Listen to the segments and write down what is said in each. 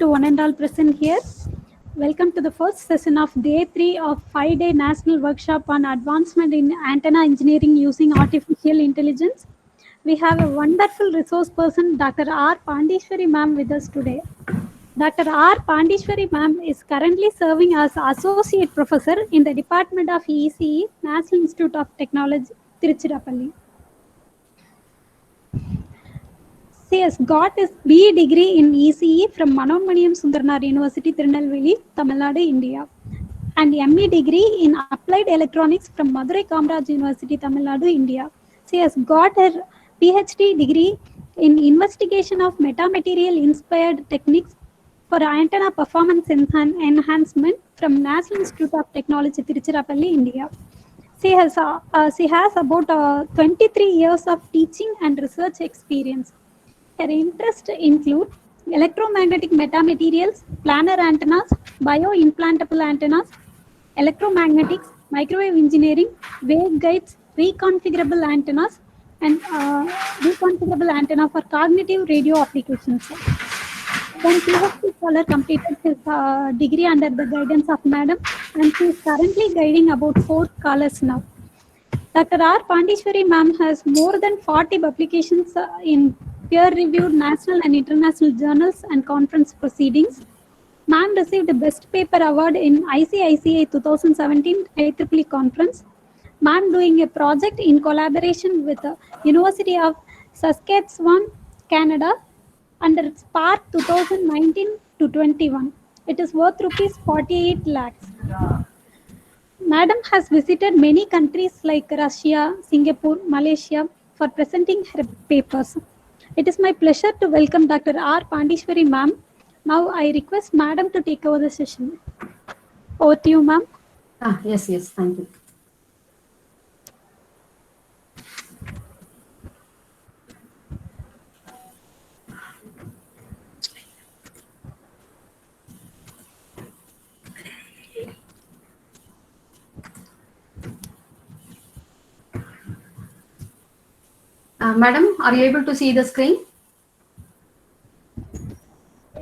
to one and all present here. Welcome to the first session of day 3 of 5-day national workshop on advancement in antenna engineering using artificial intelligence. We have a wonderful resource person, Dr. R. Pandishwari ma'am, with us today. Dr. R. Pandishwari ma'am is currently serving as Associate Professor in the Department of ECE, National Institute of Technology, Tiruchirappalli. She has got his BE degree in ECE from Manomaniyam Sundarnar University, Tirunelveli, Tamil Nadu, India, and ME degree in Applied Electronics from Madurai Kamaraj University, Tamil Nadu, India. She has got her PhD degree in Investigation of Metamaterial Inspired Techniques for Antenna Performance Enhancement from National Institute of Technology, Tiruchirappalli, India. She has about 23 years of teaching and research experience. Her interests include electromagnetic metamaterials, planar antennas, bioimplantable antennas, electromagnetics, microwave engineering, waveguides, reconfigurable antennas, and reconfigurable antenna for cognitive radio applications. Then PhD scholar completed his degree under the guidance of Madam, and she is currently guiding about 4 scholars now. Dr. R. Pandishwari ma'am has more than 40 publications in peer-reviewed national and international journals and conference proceedings. Ma'am received the Best Paper Award in ICICA 2017 IEEE Conference. Ma'am doing a project in collaboration with the University of Saskatchewan, Canada, under Spark 2019-21. It is worth rupees 48 lakhs. Madam has visited many countries like Russia, Singapore, Malaysia for presenting her papers. It is my pleasure to welcome Dr. R. Pandishwari ma'am. Now I request Madam to take over the session. Over to you, ma'am. Yes, thank you. Madam, are you able to see the screen?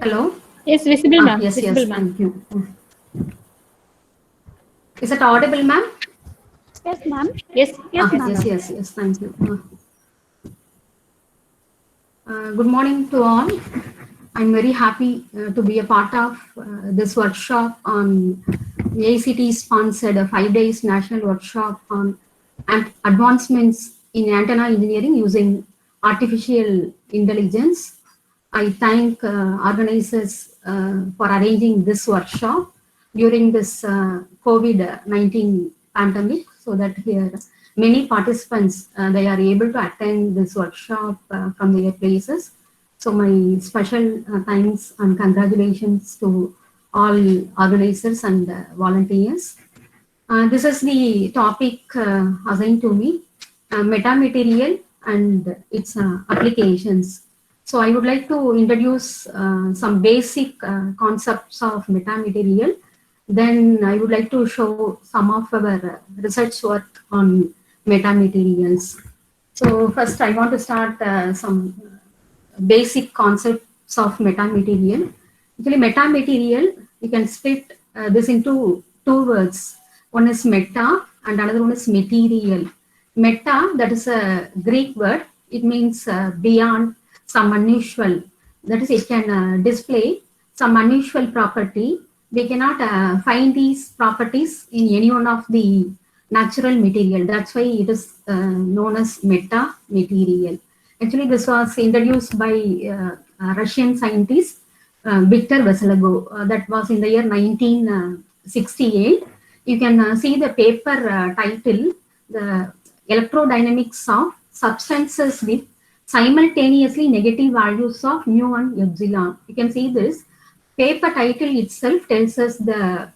Hello? Yes, visible, ma'am. Yes, visible, thank you. Is it audible, ma'am? Yes, ma'am. Yes, ma'am. Yes, thank you. Good morning to all. I'm very happy to be a part of this workshop on AICT-sponsored 5 days national workshop on advancements in antenna engineering using artificial intelligence. I thank organizers for arranging this workshop during this COVID-19 pandemic, so that here many participants they are able to attend this workshop from their places. So my special thanks and congratulations to all organizers and volunteers. This is the topic assigned to me, metamaterial and its applications. So I would like to introduce some basic concepts of metamaterial. Then I would like to show some of our research work on metamaterials. So first I want to start some basic concepts of metamaterial. Actually, metamaterial, you can split this into 2 words. One is meta and another one is material. Meta, that is a Greek word. It means beyond, some unusual. That is, it can display some unusual property. We cannot find these properties in any one of the natural material. That's why it is known as meta material. Actually, this was introduced by Russian scientist Victor Veselago. That was in the year 1968. You can see the paper title, The Electrodynamics of Substances with Simultaneously Negative Values of Mu and Epsilon. You can see this. Paper title itself tells us the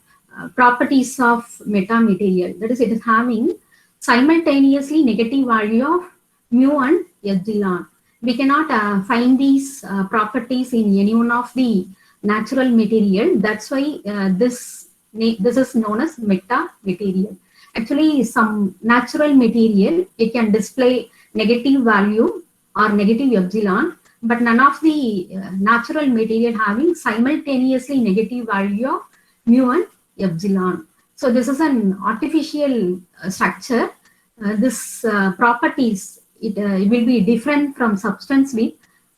properties of metamaterial. That is, it is having simultaneously negative value of mu and epsilon. We cannot find these properties in any one of the natural material. That's why this is known as metamaterial. Actually, some natural material, it can display negative value or negative epsilon, but none of the natural material having simultaneously negative value of mu and epsilon. So this is an artificial structure. This properties, it will be different from substance with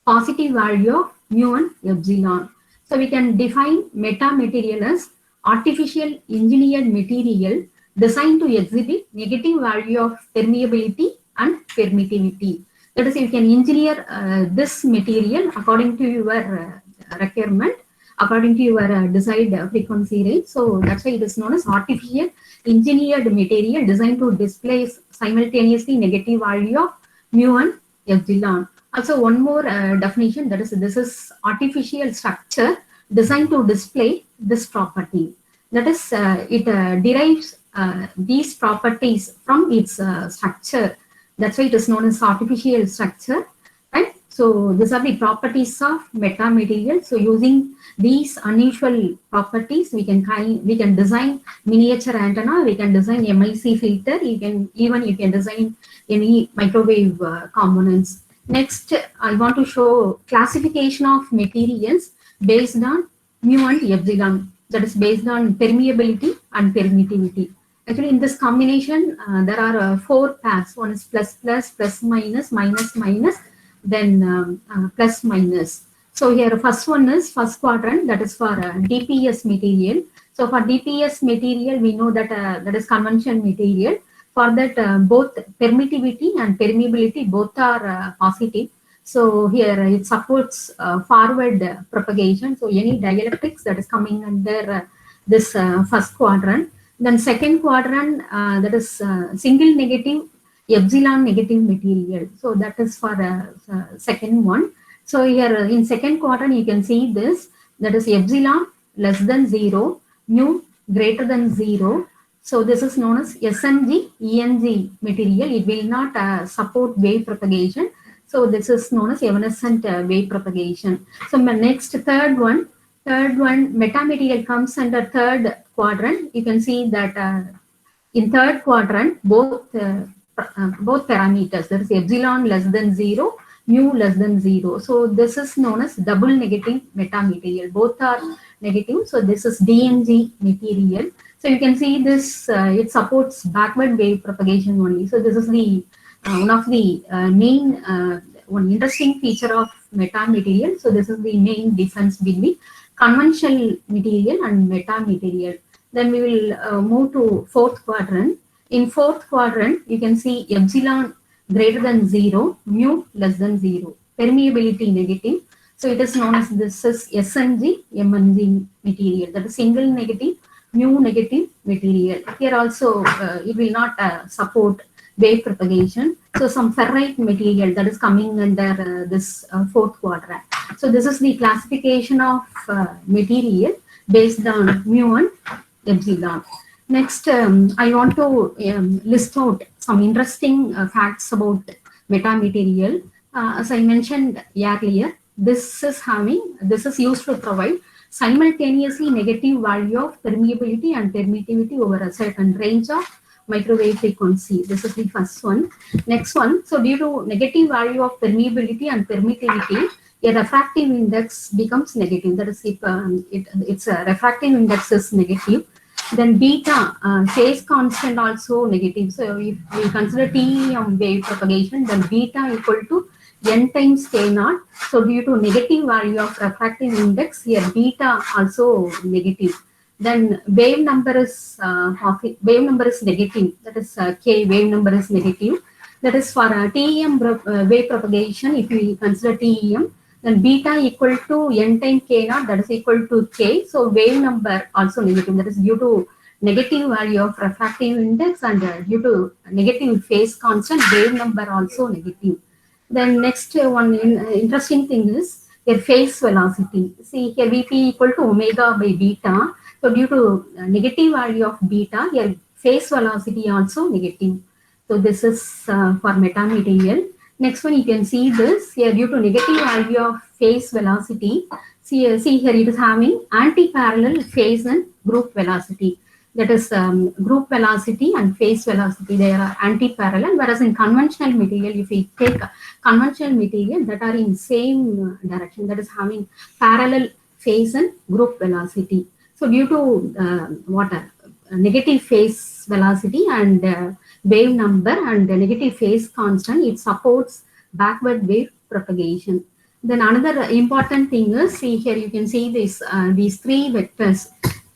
positive value of mu and epsilon. So we can define metamaterial as artificial engineered material designed to exhibit negative value of permeability and permittivity. That is, you can engineer this material according to your requirement, according to your desired frequency range. So that's why it is known as artificial engineered material designed to display simultaneously negative value of mu and epsilon. Also, one more definition, that is, this is artificial structure designed to display this property. That is, it derives these properties from its structure. That's why it is known as artificial structure. Right? So these are the properties of metamaterial. So using these unusual properties, we can design miniature antenna, we can design MIC filter, you can design any microwave components. Next, I want to show classification of materials based on mu and epsilon. That is based on permeability and permittivity. Actually, in this combination, there are 4 pairs. One is plus plus, plus minus, minus minus, then plus minus. So here, first one is first quadrant. That is for DPS material. So for DPS material, we know that that is convention material. For that, both permittivity and permeability both are positive. So here it supports forward propagation. So any dielectrics that is coming under this first quadrant. Then second quadrant, that is single negative, epsilon negative material. So that is for second one. So here in second quadrant, you can see this, that is epsilon less than 0, mu greater than 0. So this is known as SNG, ENG material. It will not support wave propagation. So this is known as evanescent wave propagation. So my next third one, metamaterial comes under third quadrant. You can see that in third quadrant, both parameters, that is epsilon less than 0, mu less than 0. So this is known as double negative metamaterial. Both are negative. So this is DNG material. So you can see this, it supports backward wave propagation only. So this is the one of the main, one interesting feature of metamaterial. So this is the main difference between conventional material and metamaterial. Then we will move to fourth quadrant. In fourth quadrant, you can see epsilon greater than 0, mu less than 0, permeability negative. So it is known as this is SNG, MNG material, that is single negative, mu negative material. Here also it will not support wave propagation. So some ferrite material that is coming under this fourth quadrant. So this is the classification of material based on mu and epsilon. Next, I want to list out some interesting facts about metamaterial. As I mentioned earlier, this is used to provide simultaneously negative value of permeability and permittivity over a certain range of microwave frequency. This is the first one. Next one, so due to negative value of permeability and permittivity, a refractive index becomes negative. That is, if its refractive index is negative, then beta phase constant also negative. So if we consider TEM wave propagation, then beta equal to n times k naught. So due to negative value of refractive index, here beta also negative. Then wave number is negative. That is k wave number is negative. That is for TEM wave propagation. If we consider TEM, then beta equal to n times k naught, that is equal to k. So wave number also negative. That is due to negative value of refractive index and due to negative phase constant, wave number also negative. Then next one interesting thing is your phase velocity. See here Vp equal to omega by beta. So due to negative value of beta, your phase velocity also negative. So this is for metamaterial. Next one, you can see this here due to negative value of phase velocity. See here it is having anti-parallel phase and group velocity. that is group velocity and phase velocity, they are anti-parallel, whereas in conventional material, if we take conventional material that are in same direction, that is having parallel phase and group velocity. So due to negative phase velocity and wave number and the negative phase constant, it supports backward wave propagation. Then another important thing is, see here you can see this these three vectors,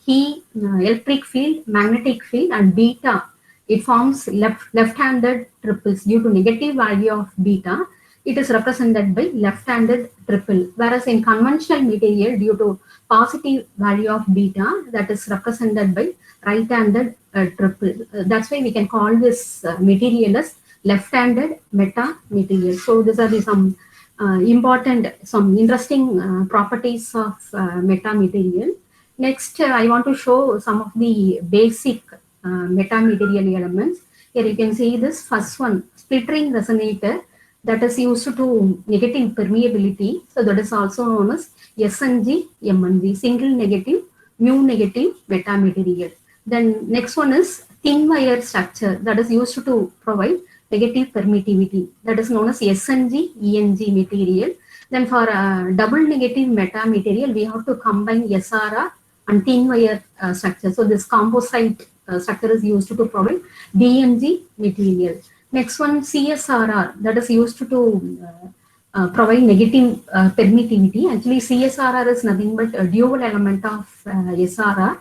E, electric field, magnetic field, and beta. It forms left-handed triples due to negative value of beta. It is represented by left-handed triple, whereas in conventional material, due to positive value of beta, that is represented by right-handed triple. That's why we can call this material as left-handed meta material. So these are the some some interesting properties of meta material. Next, I want to show some of the basic metamaterial elements. Here you can see this first one, split ring resonator, that is used to negative permeability. So that is also known as SNG, MNG, single negative, mu negative metamaterial. Then next one is thin wire structure, that is used to provide negative permittivity, that is known as SNG, ENG material. Then for double negative metamaterial, we have to combine SRR and thin wire structure. So this composite structure is used to provide DMG material. Next one, CSRR, that is used to provide negative permittivity. Actually, CSRR is nothing but a dual element of SRR.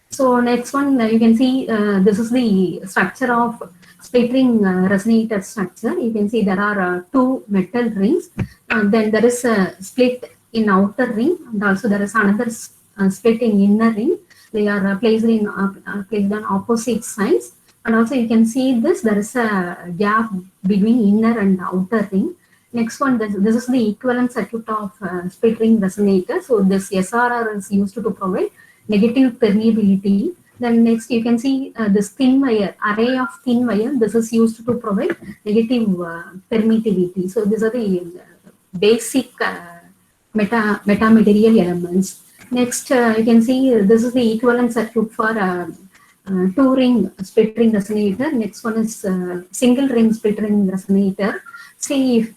So next one, you can see this is the structure of split ring resonator structure. You can see there are two metal rings, and then there is a split in outer ring, and also there is another split in inner ring. They are placed on opposite sides, and also you can see this, there is a gap between inner and outer ring. Next one, this is the equivalent circuit of split ring resonator. So this SRR is used to provide negative permeability. Then next you can see this thin wire, array of thin wire, this is used to provide negative permittivity. So these are the basic metamaterial elements. Next, you can see this is the equivalent circuit for two ring split ring resonator. Next one is single ring split ring resonator. See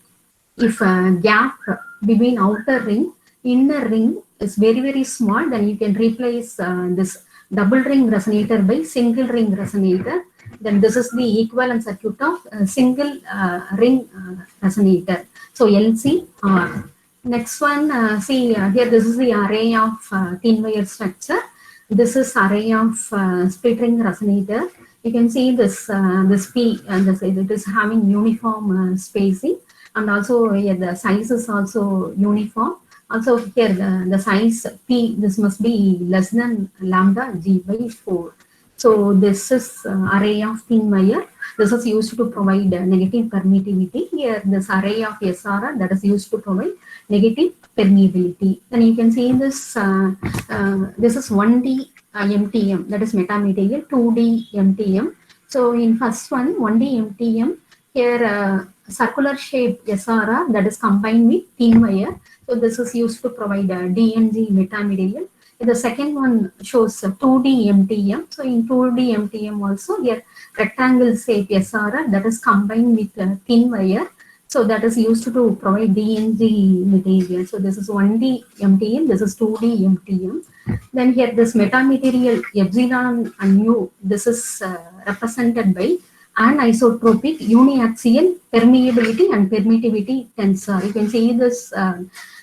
if gap between outer ring, inner ring is very small, then you can replace this double ring resonator by single ring resonator. Then this is the equivalent circuit of single ring resonator. So LCR. Next one, see here this is the array of thin wire structure. This is array of split ring resonator. You can see this this P and this, it is having uniform spacing, and also here the size is also uniform. Also here the size P, this must be less than lambda G by 4. So this is array of thin wire. This is used to provide negative permittivity. Here this array of SRR, that is used to provide negative permeability. Then you can see this, this is 1D MTM, that is metamaterial, 2D MTM. So in first one, 1D MTM, here circular shape SRR, that is combined with thin wire. So this is used to provide DNG metamaterial. The second one shows 2D MTM. So in 2D MTM also, here rectangle shape SRR, that is combined with thin wire. So that is used to provide DNG material. So this is 1D MTM, this is 2D MTM. Then here this metamaterial epsilon and mu, this is represented by anisotropic uniaxial permeability and permittivity tensor. You can see this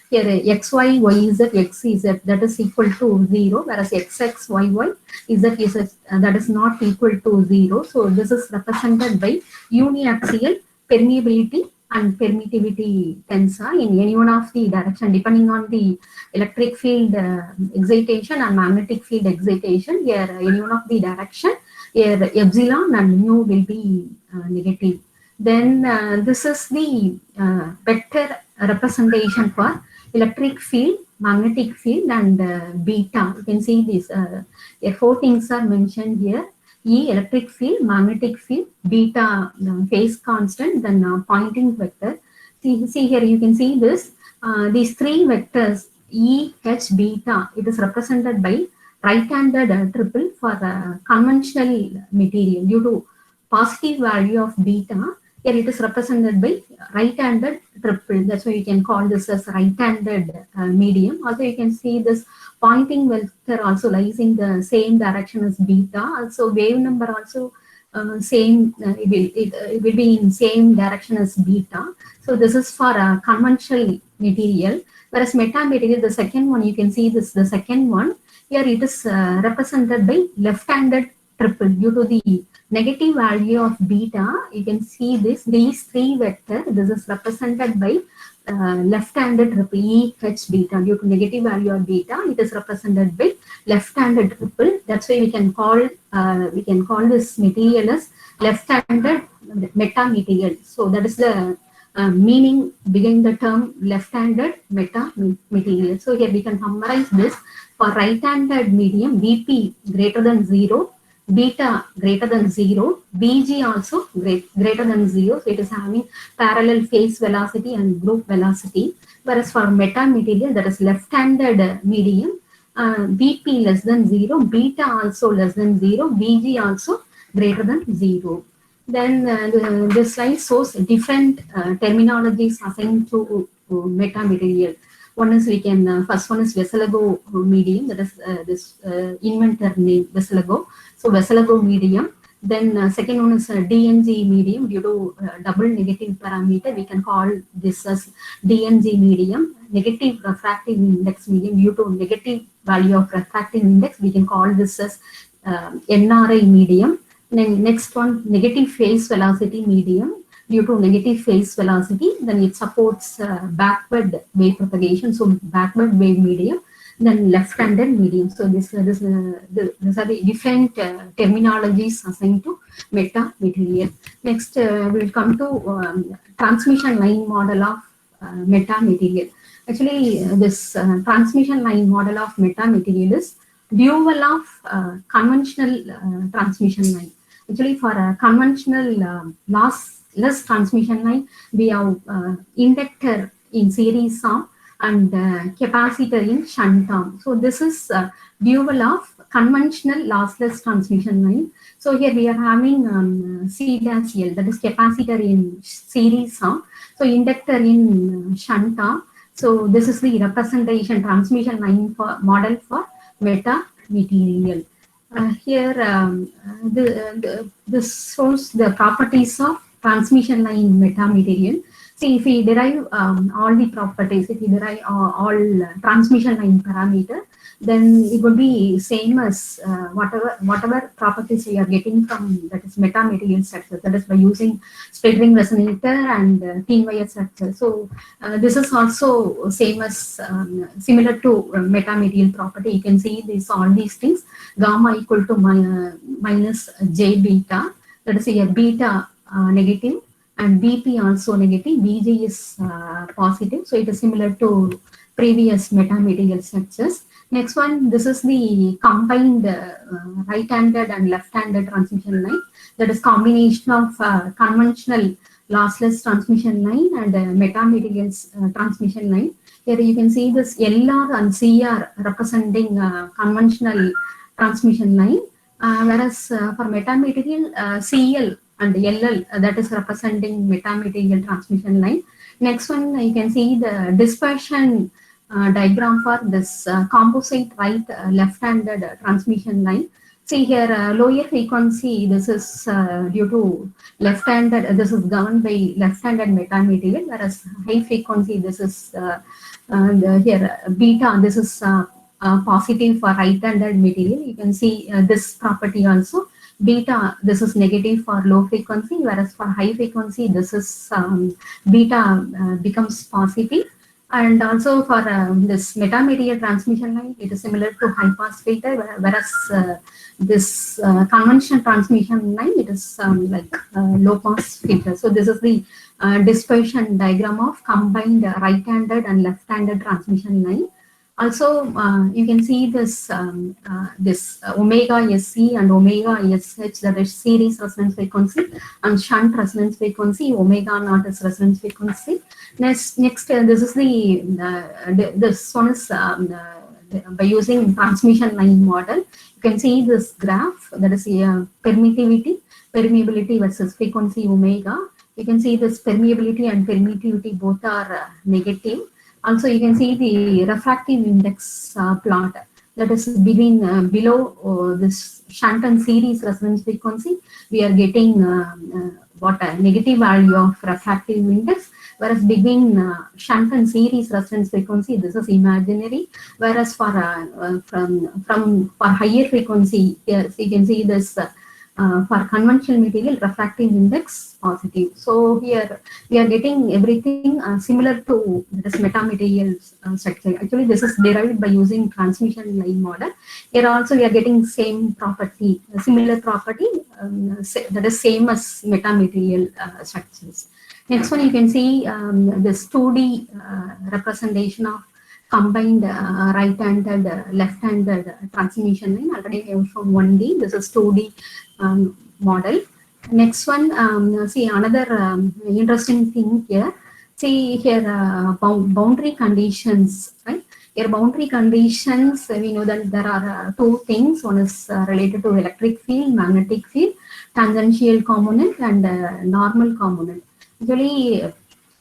here xy, yz, xz, that is equal to 0, whereas xx, yy, z, that is not equal to 0. So this is represented by uniaxial permeability and permittivity tensor in any one of the direction, depending on the electric field excitation and magnetic field excitation. Here any one of the direction, here epsilon and mu will be negative. Then this is the vector representation for electric field, magnetic field, and beta. You can see this. Four things are mentioned here: E, electric field, magnetic field, beta, phase constant, then pointing vector. See here, you can see this. These three vectors, E, H, beta, it is represented by right-handed triple for conventional material due to positive value of beta. Here it is represented by right-handed triple. That's why you can call this as right-handed medium. Also, you can see this pointing vector also lies in the same direction as beta. Also, wave number also it will be in same direction as beta. So this is for a conventional material. Whereas metamaterial, the second one, you can see this, the second one, here it is represented by left-handed triple due to the negative value of beta. You can see these three vector, this is represented by left-handed triple EH beta due to negative value of beta. It is represented by left-handed triple. That's why we can call this material as left-handed metamaterial. So that is the meaning behind the term left-handed metamaterial. So here we can summarize this. For right-handed medium, Vp greater than 0, beta greater than 0, Vg also greater than 0. So it is having parallel phase velocity and group velocity. Whereas for metamaterial, that is left-handed medium, Vp less than 0, beta also less than 0, Vg also greater than 0. Then this slide shows different terminologies assigned to metamaterial. One is we can, first one is Veselago medium, that is this inventor name Veselago. So Veselago medium. Then second one is DNG medium due to double negative parameter. We can call this as DNG medium. Negative refractive index medium due to negative value of refractive index. We can call this as NRI medium. Then next one, negative phase velocity medium. Due to negative phase velocity, then it supports backward wave propagation. So backward wave medium, then left-handed medium. So these are the different terminologies assigned to metamaterial. Next, we'll come to transmission line model of metamaterial. Actually, this transmission line model of metamaterial is dual of conventional transmission line. Actually, for a conventional lossless transmission line, we have inductor in series arm and capacitor in shunt arm. So this is dual of conventional lossless transmission line. So here we are having C-L, that is capacitor in series arm. So inductor in shunt arm. So this is the representation transmission line for model for metamaterial. Here, this shows the properties of transmission line metamaterial. See, if we derive all the properties, if we derive all transmission line parameter, then it would be same as whatever properties we are getting from, that is metamaterial structure, that is by using split ring resonator and thin wire structure. So this is also same as similar to metamaterial property. You can see all these things, gamma equal to minus j beta, that is here beta negative and Vp also negative, Vg is positive. So it is similar to previous metamaterial structures. Next one, this is the combined right-handed and left-handed transmission line. That is combination of conventional lossless transmission line and metamaterial transmission line. Here you can see this LR and CR representing conventional transmission line, whereas for metamaterial CL and LL, that is representing metamaterial transmission line. Next one, you can see the dispersion diagram for this composite right left-handed transmission line. See here, lower frequency, this is due to left-handed, this is governed by left-handed metamaterial, whereas high frequency, this is here beta, this is positive for right-handed material. You can see this property also. Beta, this is negative for low frequency, whereas for high frequency, this is beta becomes positive. And also for this metamaterial transmission line, it is similar to high pass filter, whereas this conventional transmission line, it is like low pass filter. So this is the dispersion diagram of combined right-handed and left-handed transmission line. Also, you can see this omega SC and omega SH, that is series resonance frequency, and shunt resonance frequency, omega naught is resonance frequency. Next, this is the this one is by using transmission line model. You can see this graph, that is permeability versus frequency omega. You can see this permeability and permittivity both are negative. Also, you can see the refractive index plot, that is between below this Shanton series resonance frequency. We are getting what a negative value of refractive index, whereas between Shanton series resonance frequency, this is imaginary. Whereas for for higher frequency, yes, you can see this. For conventional material, refractive index positive. So here we are getting everything similar to this metamaterials structure. Actually, this is derived by using transmission line model. Here also we are getting same property, similar property, that is same as metamaterial structures. Next one, you can see this 2D representation of combined right-handed, left-handed transmission line. Already I have shown 1D. This is 2D model. Next one, see another interesting thing here. See here boundary conditions, right? Here boundary conditions, we know that there are two things. One is related to electric field, magnetic field, tangential component, and normal component. Usually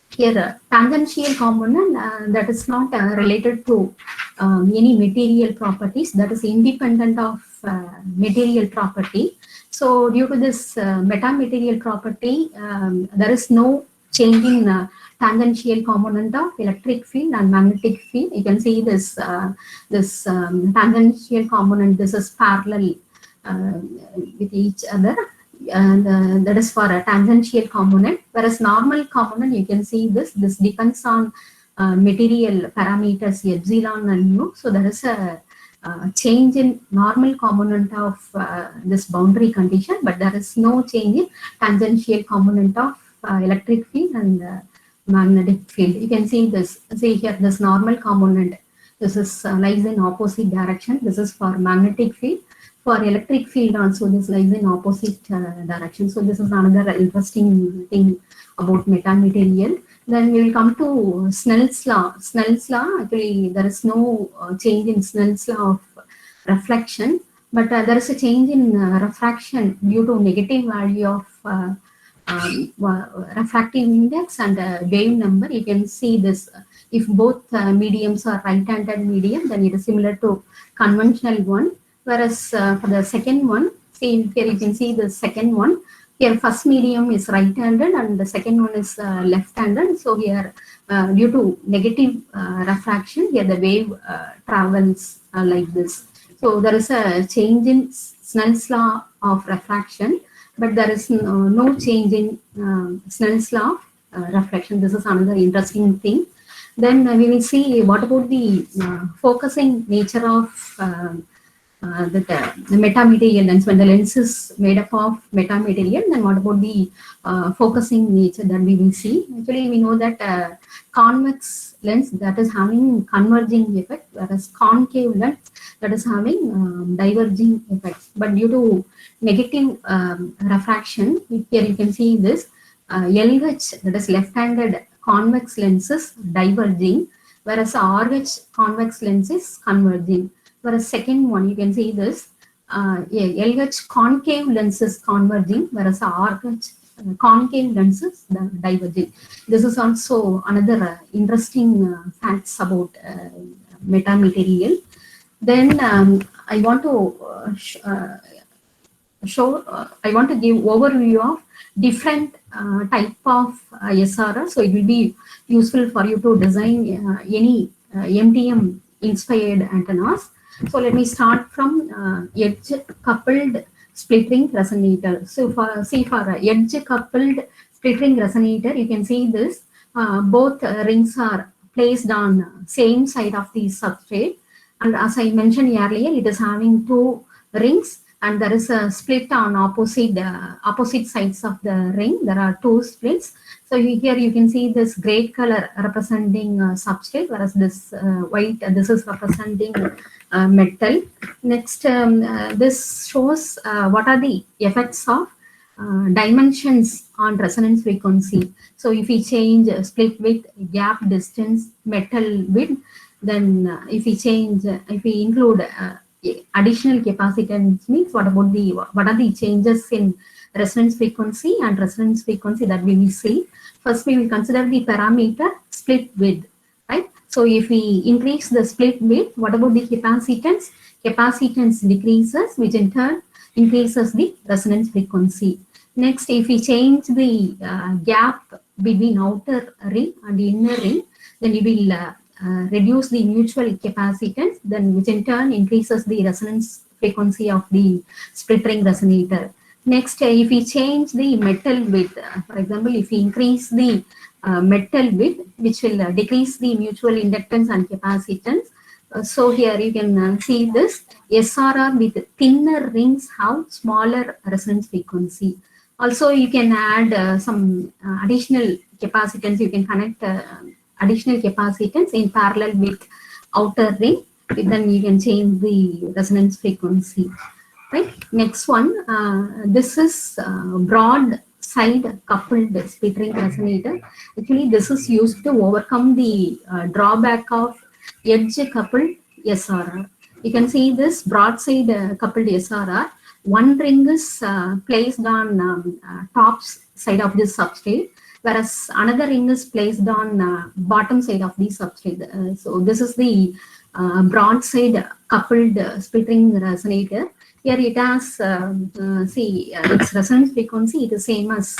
here tangential component that is not related to any material properties, that is independent of material property. So due to this metamaterial property, there is no change in tangential component of electric field and magnetic field. You can see this tangential component, this is parallel with each other, and that is for a tangential component. Whereas normal component, you can see this depends on material parameters epsilon and mu. So there is a change in normal component of this boundary condition, but there is no change in tangential component of electric field and magnetic field. You can see this. See here, this normal component. This is lies in opposite direction. This is for magnetic field. For electric field also, this lies in opposite direction. So this is another interesting thing about metamaterial. Then we will come to Snell's law. Snell's law, actually there is no change in Snell's law of reflection, but there is a change in refraction due to negative value of refractive index and wave number. You can see this. If both mediums are right-handed medium, then it is similar to conventional one. Whereas for the second one, see here you can see the second one. Here first medium is right-handed and the second one is left-handed. So here due to negative refraction, here the wave travels like this. So there is a change in Snell's law of refraction, but there is no change in Snell's law of reflection. This is another interesting thing. Then we will see what about the focusing nature of the metamaterial lens. When the lens is made up of metamaterial, then what about the focusing nature that we will see? Actually, we know that convex lens that is having converging effect, whereas concave lens that is having diverging effects. But due to negative refraction, here you can see this LH, that is left-handed convex lenses diverging, whereas RH convex lens is converging. Whereas second one, you can see this LH concave lenses converging, whereas RH concave lenses diverging. This is also another interesting facts about metamaterial. Then I want to I want to give overview of different type of SRR. So it will be useful for you to design any MTM inspired antennas. So let me start from edge coupled split ring resonator. So for edge coupled split ring resonator, you can see this both rings are placed on same side of the substrate, and as I mentioned earlier, it is having two rings and there is a split on opposite sides of the ring. There are two splits. So here you can see this gray color representing substrate, whereas this white, this is representing metal. Next, this shows what are the effects of dimensions on resonance frequency. So if we change split width, gap distance, metal width, Then if we change, if we include additional capacitance, means what are the changes in resonance frequency and resonance frequency that we will see. First, we will consider the parameter split width, right? So if we increase the split width, what about the capacitance? Capacitance decreases, which in turn increases the resonance frequency. Next, if we change the gap between outer ring and inner ring, then we will reduce the mutual capacitance, then which in turn increases the resonance frequency of the split ring resonator. Next, if we change the metal width, for example, if we increase the metal width, which will decrease the mutual inductance and capacitance. So here you can see this SRR with thinner rings have smaller resonance frequency. Also, you can add some additional capacitance. You can connect additional capacitance in parallel with outer ring. Then you can change the resonance frequency. Right. Next one. This is broad side coupled split ring resonator. Actually, this is used to overcome the drawback of edge coupled SRR. You can see this broadside coupled SRR. One ring is placed on top side of this substrate, whereas another ring is placed on bottom side of the substrate. So this is the broadside coupled split ring resonator. Here it has, its resonance frequency, it is same as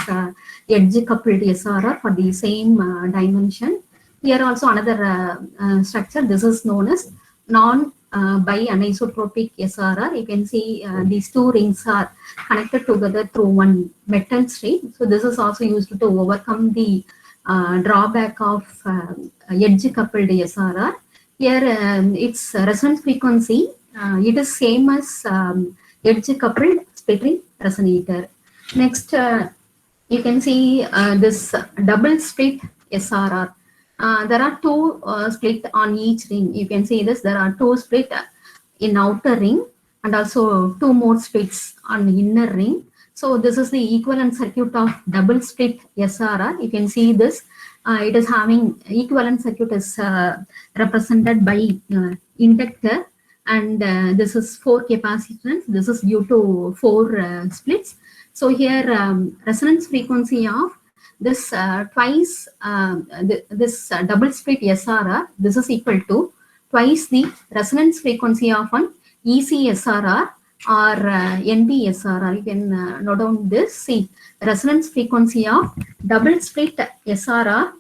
edge coupled SRR for the same dimension. Here also another structure, this is known as non-bi-anisotropic SRR. You can see these two rings are connected together through one metal string. So this is also used to overcome the drawback of edge coupled SRR. Here its resonance frequency, it is same as edge coupled split ring resonator. Next, you can see this double split SRR. There are two split on each ring. You can see this. There are two split in outer ring and also two more splits on inner ring. So this is the equivalent circuit of double split SRR. You can see this. It is having equivalent circuit is represented by inductor, and this is 4 capacitance. This is due to 4 splits. So here resonance frequency of this twice this double split SRR, this is equal to twice the resonance frequency of an EC SRR or NB SRR. You can note down this. See, resonance frequency of double split SRR,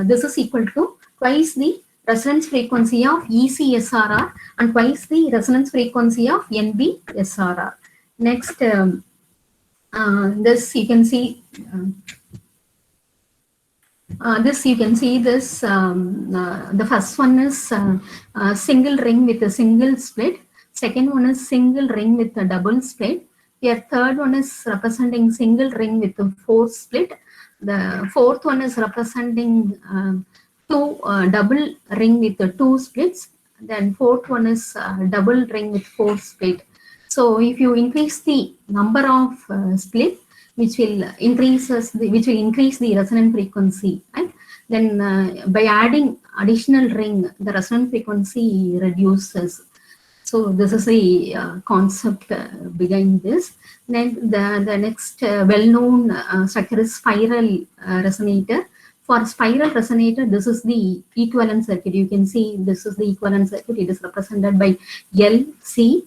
this is equal to twice the resonance frequency of EC SRR and twice the resonance frequency of NB SRR. Next, this you can see. This you can see this. The first one is single ring with a single split. Second one is single ring with a double split. Here third one is representing single ring with a 4 split. The fourth one is representing two double ring with the 2 splits. Then fourth one is double ring with 4 split. So if you increase the number of split, which will increase the resonant frequency, right? Then by adding additional ring, the resonant frequency reduces. So this is the concept behind this. Then the next well-known structure is spiral resonator. For spiral resonator, this is the equivalent circuit. You can see this is the equivalent circuit. It is represented by LC.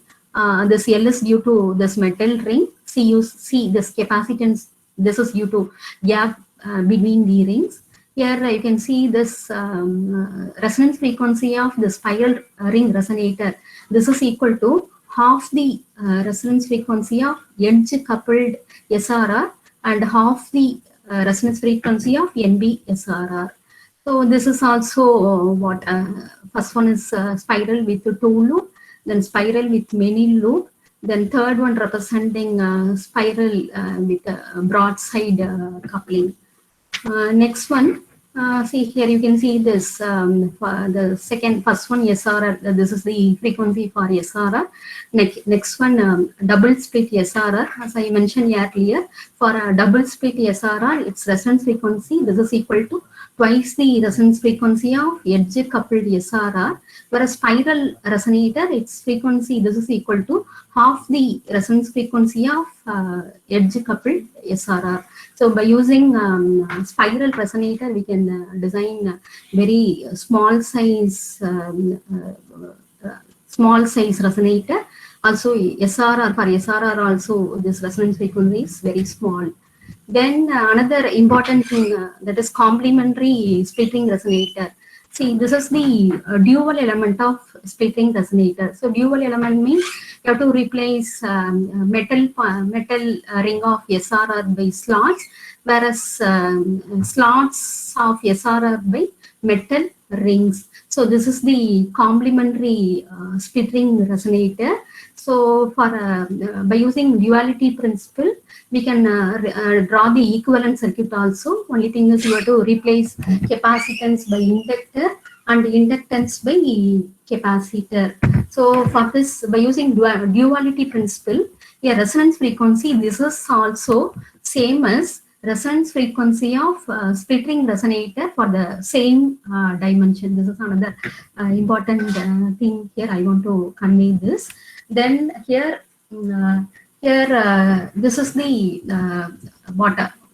This L is due to this metal ring. You see this capacitance. This is due to gap between the rings. Here you can see this resonance frequency of the spiral ring resonator. This is equal to half the resonance frequency of edge coupled SRR and half the resonance frequency of NB SRR. So this is also what first one is spiral with 2 loop, then spiral with many loop, then third one representing spiral with broadside coupling. Next one, see here you can see this the first one SRR. This is the frequency for SRR. Next one double split SRR. As I mentioned earlier, for a double split SRR, its resonance frequency this is equal to twice the resonance frequency of edge coupled SRR, whereas spiral resonator, its frequency, this is equal to half the resonance frequency of edge coupled SRR. So by using spiral resonator, we can design very small size resonator. Also SRR, for SRR also this resonance frequency is very small. Then another important thing that is complementary splitting resonator. See, this is the dual element of splitting resonator. So dual element means you have to replace metal ring of SRR by slots, whereas slots of SRR by metal rings. So this is the complementary splitting resonator. So for by using duality principle, we can draw the equivalent circuit also. Only thing is you have to replace capacitance by inductor and inductance by capacitor. So for this, by using duality principle, a resonance frequency, this is also same as resonance frequency of splitting resonator for the same dimension. This is another important thing here. I want to convey this. Then here, this is the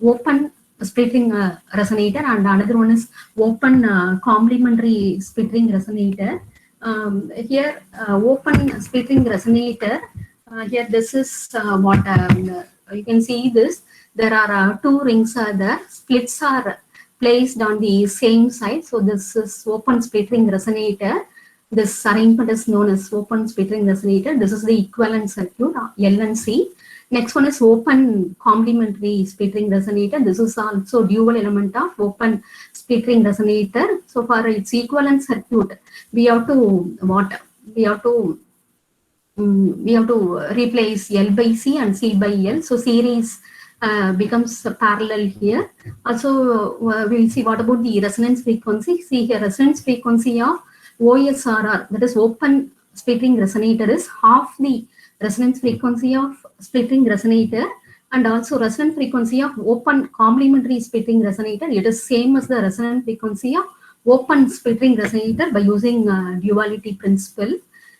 open splitting resonator, and another one is open complementary splitting resonator. Here, open splitting resonator. Here, this is you can see this. There are two rings are there. Splits are placed on the same side. So this is open splitting resonator. This arrangement is known as open splitting resonator. This is the equivalent circuit, L and C. Next one is open complementary splitting resonator. This is also dual element of open splitting resonator. So for its equivalent circuit, we have to replace L by C and C by L. So series becomes parallel here. Also, we'll see what about the resonance frequency. See here, resonance frequency of OSRR, that is open splitting resonator, is half the resonance frequency of splitting resonator, and also resonance frequency of open complementary splitting resonator, it is same as the resonance frequency of open splitting resonator by using duality principle.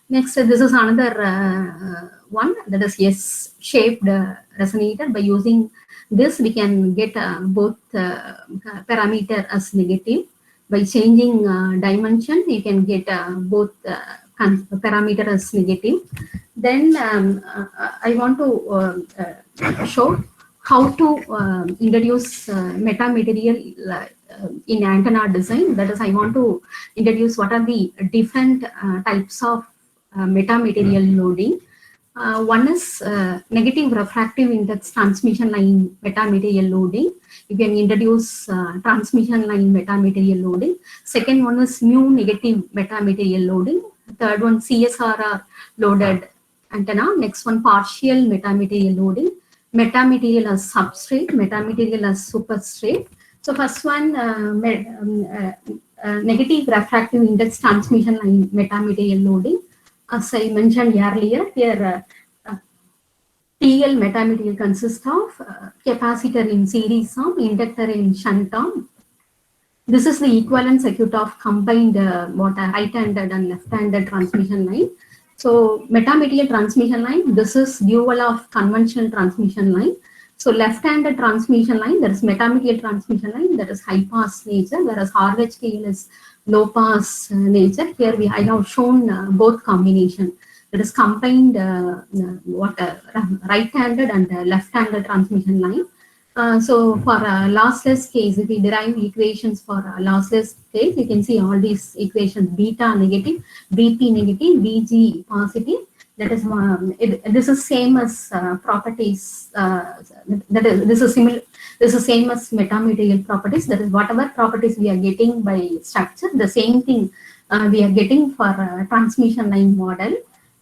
Next, this is another one, that is S-shaped resonator. By using this, we can get both parameter as negative. By changing dimension, you can get both parameter as negative. Then I want to show how to introduce metamaterial in antenna design. That is, I want to introduce what are the different types of metamaterial loading. One is negative refractive index transmission line metamaterial loading. You can introduce transmission line metamaterial loading. Second one is mu negative metamaterial loading. Third one, CSRR loaded antenna. Next one, partial metamaterial loading. Metamaterial as substrate, metamaterial as superstrate. So first one, negative refractive index transmission line metamaterial loading. As I mentioned earlier, here TL metamaterial consists of capacitor in series arm, inductor in shunt arm. This is the equivalent circuit of combined right-handed and left-handed transmission line. So metamaterial transmission line, this is dual of conventional transmission line. So left-handed transmission line, there is metamaterial transmission line, that is high pass nature, whereas RHKL is low pass nature. Here I have shown both combination. That is combined right-handed and left-handed transmission line. So for lossless case, if we derive equations for lossless case, you can see all these equations: beta negative, BP negative, BG positive. That is this is same as properties. This is similar. This is same as metamaterial properties. That is whatever properties we are getting by structure, the same thing we are getting for transmission line model.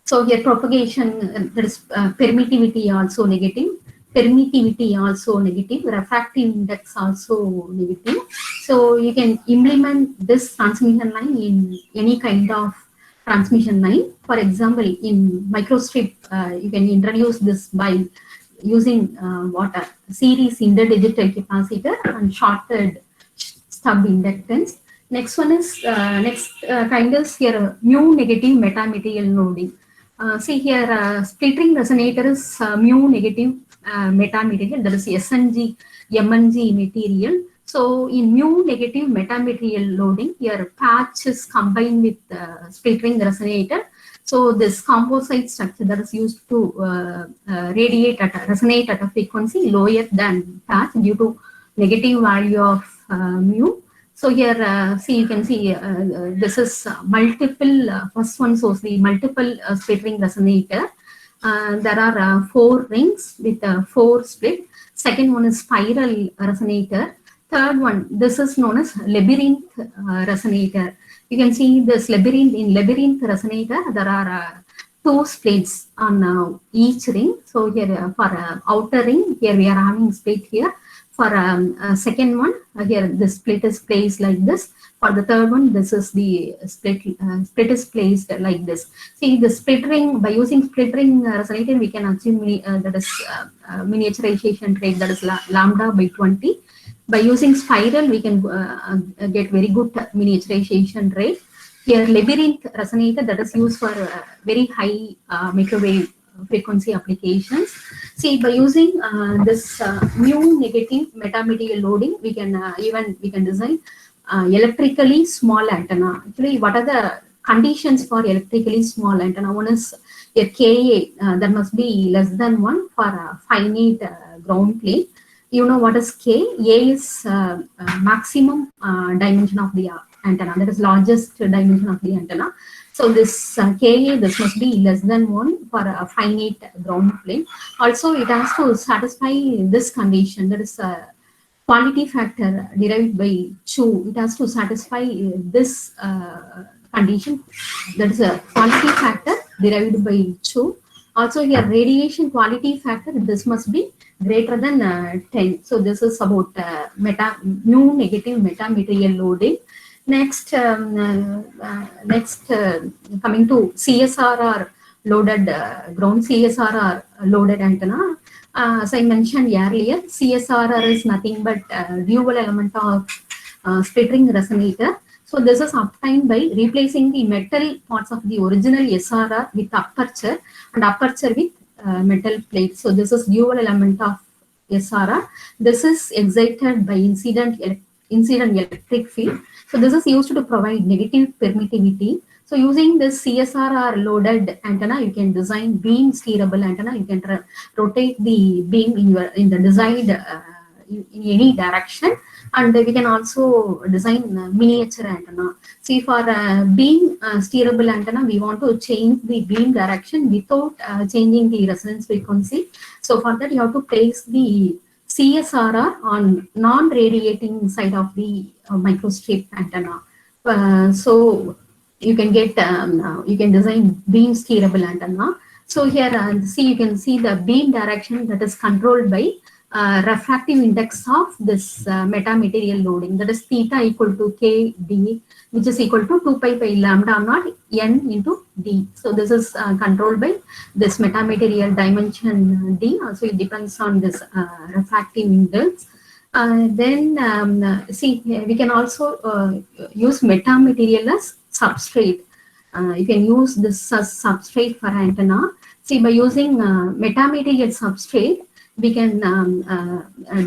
So here propagation, there is permittivity also negative. Permittivity also negative, refractive index also negative. So you can implement this transmission line in any kind of transmission line. For example, in microstrip, you can introduce this by using series interdigital capacitor and shorted stub inductance. Next one is kind is here mu negative metamaterial loading. See here, splittering resonator is mu negative metamaterial, that is SNG, MNG material. So in mu negative metamaterial loading, here patch is combined with splittering resonator. So this composite structure that is used to resonate at a frequency lower than patch due to negative value of mu. So here, see, you can see this is multiple, first one shows the multiple splittering resonator. There are 4 rings with 4 split. Second one is spiral resonator. Third one, this is known as labyrinth resonator. You can see this labyrinth resonator, there are 2 splits on each ring. So here for outer ring, here we are having split here. For second one, here the split is placed like this. For the third one, this is the split is placed like this. See the split ring, by using split ring resonator, we can achieve that is miniaturization rate, that is lambda by 20. By using spiral, we can get very good miniaturization rate. Here, labyrinth resonator, that is used for very high microwave frequency applications. See, by using this mu negative metamaterial loading, we can design electrically small antenna. Actually, what are the conditions for electrically small antenna? One is a Ka that must be less than 1 for a finite ground plane. You know what is K? A is maximum dimension of the antenna, that is largest dimension of the antenna. So this Ka, this must be less than 1 for a finite ground plane. Also, it has to satisfy this condition, that is quality factor derived by Chu. It has to satisfy this condition, that is a quality factor derived by Chu. Also here radiation quality factor, this must be greater than 10. So this is about mu negative metamaterial loading. Next, coming to CSRR loaded ground CSRR loaded antenna. As I mentioned earlier, CSRR is nothing but dual element of splittering resonator. So this is obtained by replacing the metal parts of the original SRR with aperture and aperture with metal plate. So this is dual element of SRR. This is excited by incident electric field. So this is used to provide negative permittivity. So using this CSRR loaded antenna, you can design beam steerable antenna. You can rotate the beam in the desired in any direction, and we can also design miniature antenna. See, for beam steerable antenna, we want to change the beam direction without changing the resonance frequency. So for that, you have to place the CSRR on non-radiating side of the microstrip antenna. So you can get you can design beam steerable antenna. So here, see, you can see the beam direction that is controlled by refractive index of this metamaterial loading, that is theta equal to KD, which is equal to 2 pi by lambda naught n into D. So this is controlled by this metamaterial dimension D. Also it depends on this refractive index. Then see, we can also use metamaterial as substrate. You can use this as substrate for antenna. See, by using metamaterial substrate, we can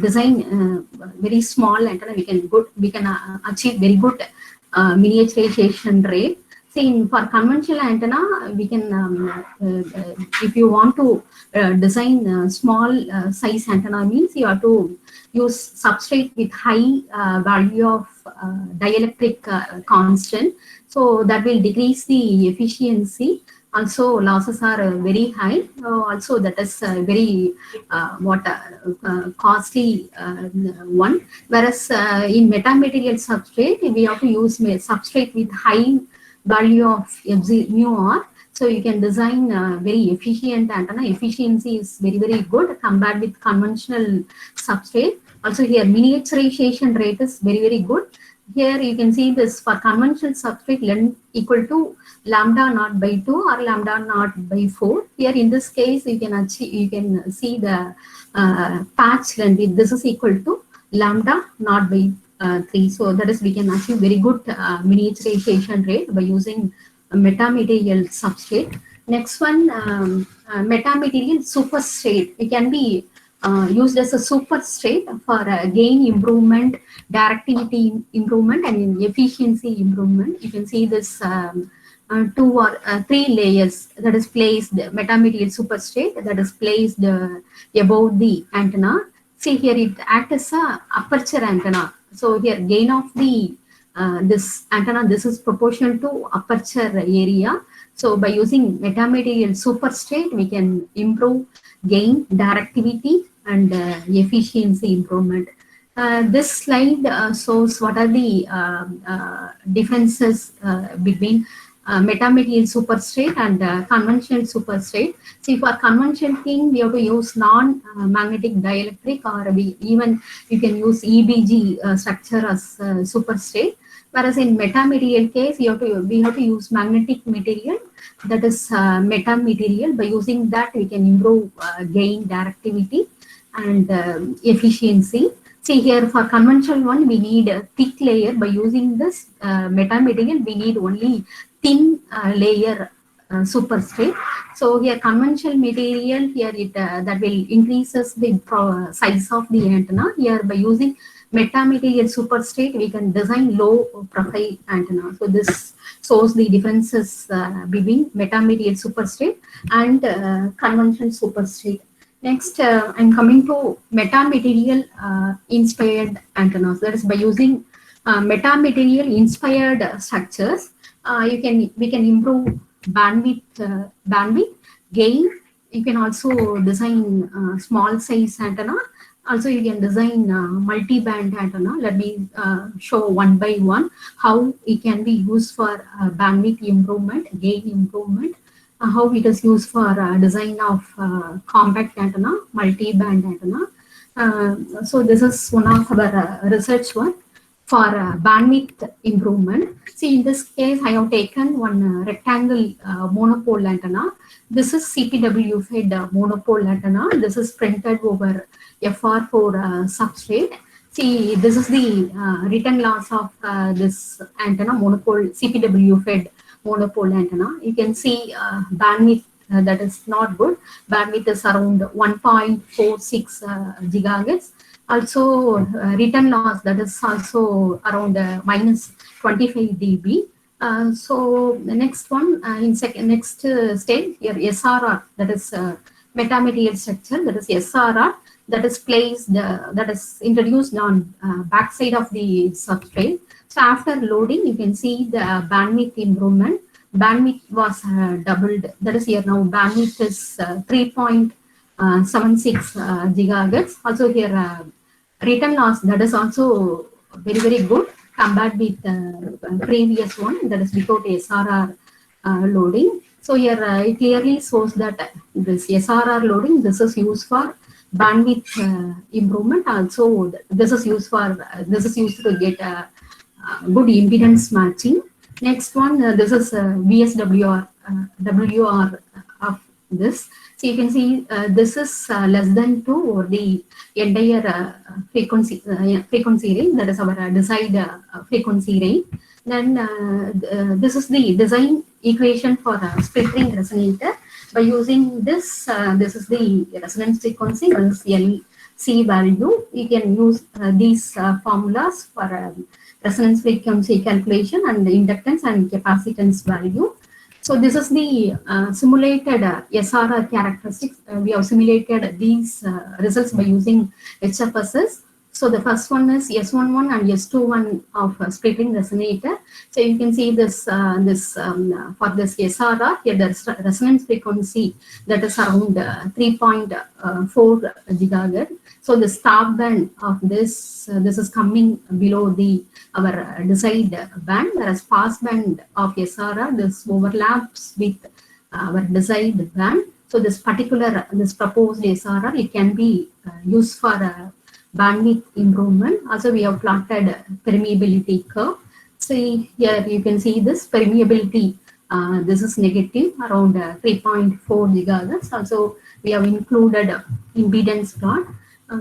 design very small antenna. We can achieve very good miniaturization rate. See, for conventional antenna, we can if you want to design small size antenna, means you have to use substrate with high value of dielectric constant. So that will decrease the efficiency. Also, losses are very high. Also, that is very costly one. Whereas in metamaterial substrate, we have to use substrate with high value of mu r. So you can design very efficient antenna. Efficiency is very, very good compared with conventional substrate. Also here miniaturization rate is very, very good. Here you can see this for conventional substrate length equal to lambda naught by 2 or lambda naught by 4. Here in this case you can see the patch length. This is equal to lambda naught by 3. So that is we can achieve very good miniaturization rate by using a metamaterial substrate. Next one, metamaterial superstrate. It can be used as a superstrate for gain improvement, directivity improvement, and efficiency improvement. You can see this 3 layers that is placed metamaterial superstrate that is placed above the antenna. See here it acts as a aperture antenna. So here gain of the this antenna, this is proportional to aperture area. So by using metamaterial superstrate, we can improve gain, directivity, and efficiency improvement. This slide shows what are the differences between metamaterial superstrate and conventional superstrate. See, for conventional thing, we have to use non-magnetic dielectric, or we even you can use EBG structure as superstrate. Whereas in metamaterial case, we have to use magnetic material, that is metamaterial. By using that, we can improve gain, directivity, and efficiency. See here for conventional one, we need a thick layer. By using this metamaterial, we need only thin layer superstrate. So here conventional material, here it that will increases the size of the antenna. Here by using metamaterial superstrate, we can design low profile antenna. So this shows the differences between metamaterial superstrate and conventional superstrate. Next, I'm coming to metamaterial inspired antennas. That is by using metamaterial inspired structures, we can improve bandwidth, gain. You can also design small size antenna. Also, you can design multi-band antenna. Let me show one by one how it can be used for bandwidth improvement, gain improvement, how it is used for design of compact antenna, multi-band antenna. So this is one of our research work for bandwidth improvement. See, in this case, I have taken one rectangle monopole antenna. This is CPW fed monopole antenna. This is printed over FR4 substrate. See, this is the written loss of this antenna monopole, CPW fed monopole antenna. You can see bandwidth that is not good. Bandwidth is around 1.46 gigahertz. Also return loss, that is also around minus 25 dB. So the next one next stage here, SRR, that is metamaterial structure, that is SRR, that is placed that is introduced on backside of the substrate. So after loading, you can see the bandwidth improvement. Bandwidth was doubled. That is here now bandwidth is 3.76 gigahertz. Also here return loss, that is also very good compared with previous one, that is without SRR loading. So here it clearly shows that this SRR loading, this is used for bandwidth improvement. Also this is used to get good impedance matching. Next one, this is VSWR WR of this. So you can see this is less than 2 or the entire frequency range, that is our desired frequency range. Then this is the design equation for split ring resonator. By using this, this is the resonance frequency, this is LC value. You can use these formulas for resonance frequency calculation and the inductance and capacitance value. So this is the simulated SRR characteristics. We have simulated these results by using HFSS. So the first one is S11 and S21 of split ring resonator. So you can see this for this SRR here, the resonance frequency that is around 3.4 gigahertz. So the stop band of this is coming below our desired band, whereas pass band of SRR, this overlaps with our desired band. So this proposed SRR, it can be used for bandwidth improvement. Also, we have plotted permeability curve. See here, you can see this permeability. This is negative around 3.4 gigahertz. Also, we have included impedance plot.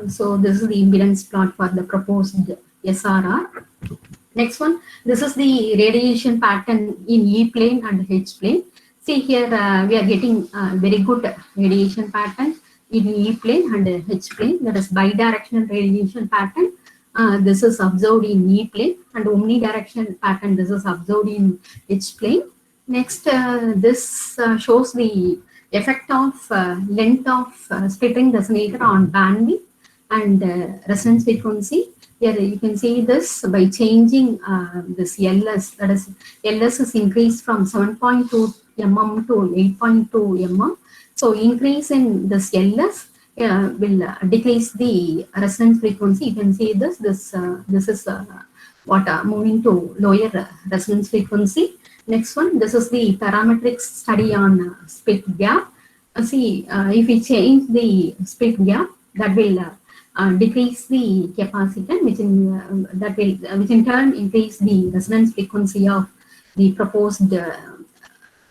So this is the impedance plot for the proposed SRR. Next one, this is the radiation pattern in E plane and H plane. See here, we are getting very good radiation pattern in E plane and H plane. That is bidirectional radiation pattern. This is observed in E plane, and omnidirectional pattern. This is observed in H plane. Next, this shows the effect of length of splittering resonator on bandwidth and resonance frequency. Here you can see this by changing this LS, that is LS is increased from 7.2 mm to 8.2 mm. So increase in this LS will decrease the resonance frequency. You can see this is what moving to lower resonance frequency. Next one, this is the parametric study on split gap. See, if we change the split gap, that will decrease the capacitance, which in turn increase the resonance frequency of the proposed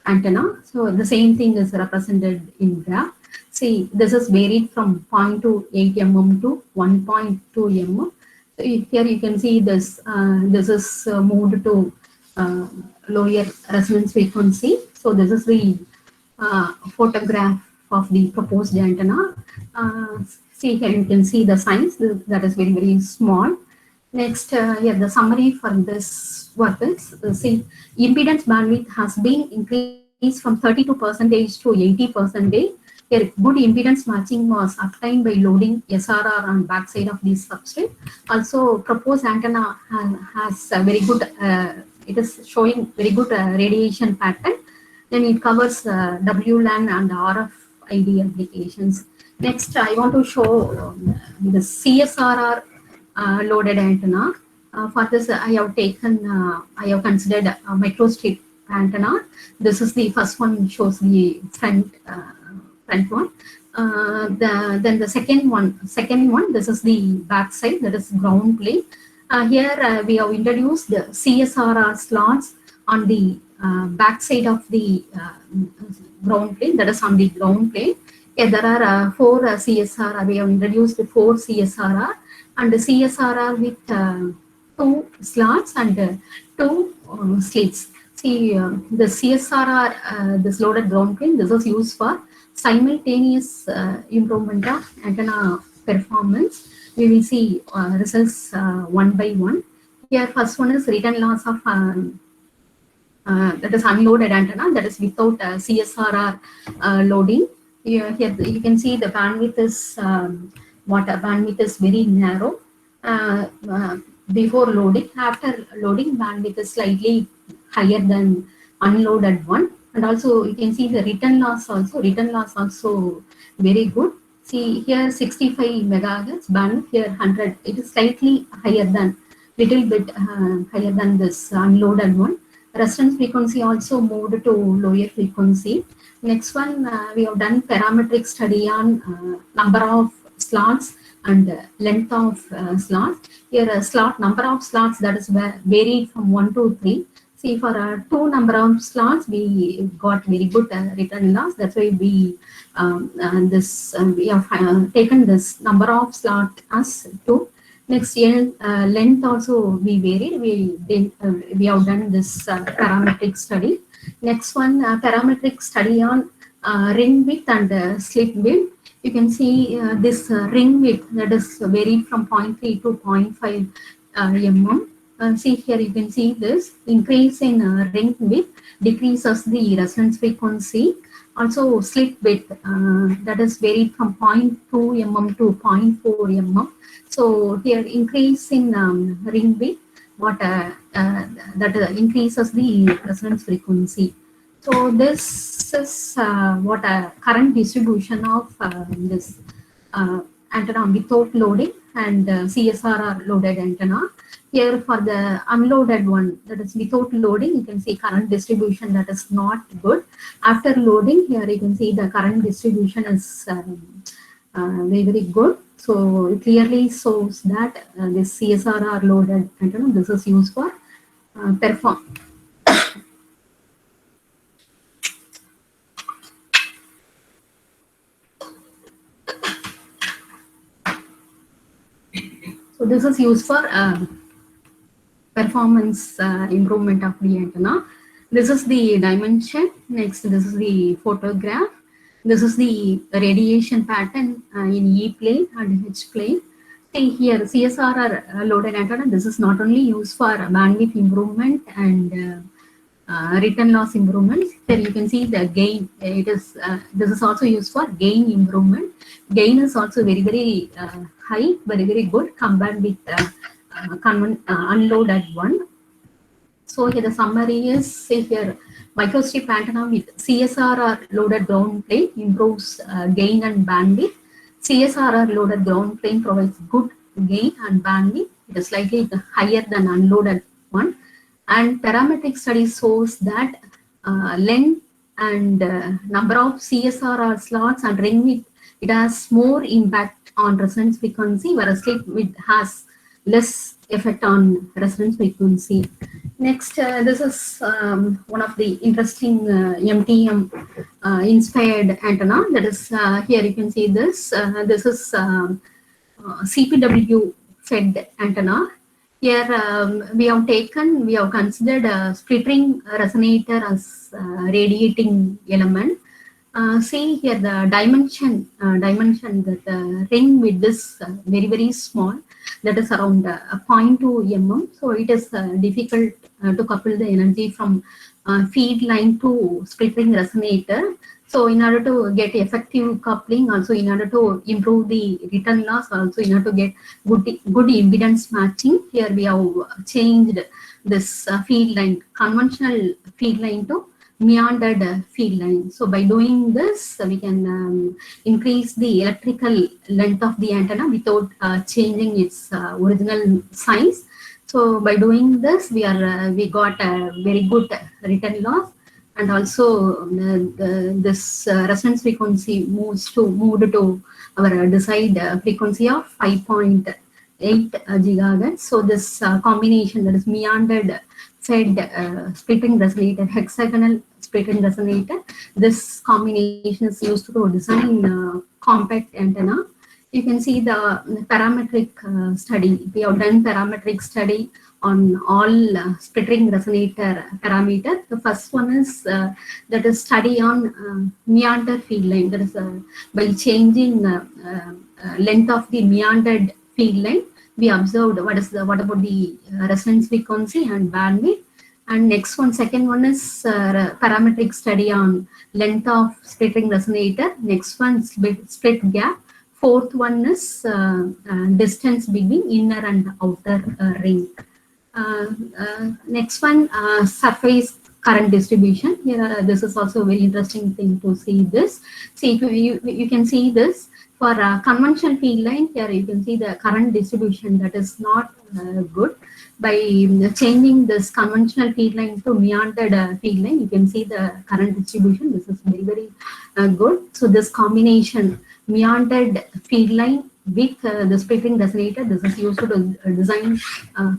antenna. So the same thing is represented in graph. See, this is varied from 0.28 mm to 1.2 mm. So here you can see this. This is moved to lower resonance frequency. So this is the photograph of the proposed antenna. See here you can see the size that is very small. Next, here the summary for this work is see, impedance bandwidth has been increased from 32% to 80%. Here, good impedance matching was obtained by loading SRR on backside of the substrate. Also, proposed antenna has a very good. It is showing very good radiation pattern. Then it covers WLAN and RFID applications. Next, I want to show the CSRR loaded antenna. For this, I have considered a microstrip antenna. This is the first one, shows the front one. Then the second one, this is the back side, that is ground plane. Here we have introduced the CSRR slots on the back side of the ground plane, that is on the ground plane. Here there are 4 CSRR. We have introduced 4 CSRR and the CSRR with 2 slots and 2 slits. See, the CSRR, this loaded ground plane, this is used for simultaneous improvement of antenna performance. We will see results one by one. Here, first one is return loss of that is unloaded antenna, that is without CSRR loading. Here you can see the bandwidth is bandwidth is very narrow before loading. After loading, bandwidth is slightly higher than unloaded one, and also you can see the return loss also very good. See here 65 megahertz bandwidth, here 100. It is slightly higher than, little bit higher than this unloaded one. Resonance frequency also moved to lower frequency. Next one, we have done parametric study on number of slots and length of slots. Here slot number of slots, that is varied from 1 to 3. See, for 2 number of slots, we got very good return loss. That's why we we have taken this number of slot as 2. Next year, length also we varied. We have done this parametric study. Next one, parametric study on ring width and slit width. You can see this ring width, that is varied from 0.3 to 0.5 mm. See here you can see this increase in ring width decreases the resonance frequency. Also slit width, that is varied from 0.2 mm to 0.4 mm. So here increase in ring width, that increases the resonance frequency. So this is what a current distribution of this antenna without loading and CSRR loaded antenna. Here for the unloaded one, that is without loading, you can see current distribution that is not good. After loading, here you can see the current distribution is very good. So it clearly shows that this CSRR loaded antenna, this is used for perform. So this is used for performance improvement of the antenna. This is the dimension. Next, this is the photograph. This is the radiation pattern in E plane and H plane. See here, CSR loaded antenna. This is not only used for bandwidth improvement and return loss improvements. Here you can see the gain. It is this is also used for gain improvement. Gain is also very high, very good compared with unloaded one. So here the summary is, say here, microstrip antenna with CSRR loaded ground plane improves gain and bandwidth. CSRR loaded ground plane provides good gain and bandwidth. It is slightly higher than unloaded one. And parametric study shows that length and number of CSRR slots and ring width, it has more impact on resonance frequency, whereas slip width has less effect on resonance frequency. Next, this is one of the interesting MTM inspired antenna. That is here you can see this. This is CPW fed antenna. Here we have considered a splittering resonator as radiating element. See here the dimension that ring with this very small, that is around 0.2 mm. So it is difficult to couple the energy from feed line to splittering resonator. So in order to get effective coupling, also in order to improve the return loss, also in order to get good impedance matching, here we have changed this feed line, conventional feed line to meandered feed line. So by doing this, we can increase the electrical length of the antenna without changing its original size. So by doing this, we got a very good return loss, and also this resonance frequency moved to our desired frequency of 5.8 gigahertz. So this combination, that is meandered fed splitting resonator, hexagonal splitting resonator, this combination is used to design compact antenna. You can see the parametric study. We have done parametric study on all splitting resonator parameter. The first one is that is study on meander field line. That is by changing length of the meandered field line, we observed what about the resonance frequency and bandwidth. And next one, second one is parametric study on length of splitting resonator. Next one, split gap. Fourth one is distance between inner and outer ring. Next one, surface current distribution. Here, this is also a very interesting thing to see this. See, you can see this. For conventional field line, here you can see the current distribution that is not good. By changing this conventional field line to meandered field line, you can see the current distribution. This is very good. So this combination, meandered field line with the splitting resonator, this is used to design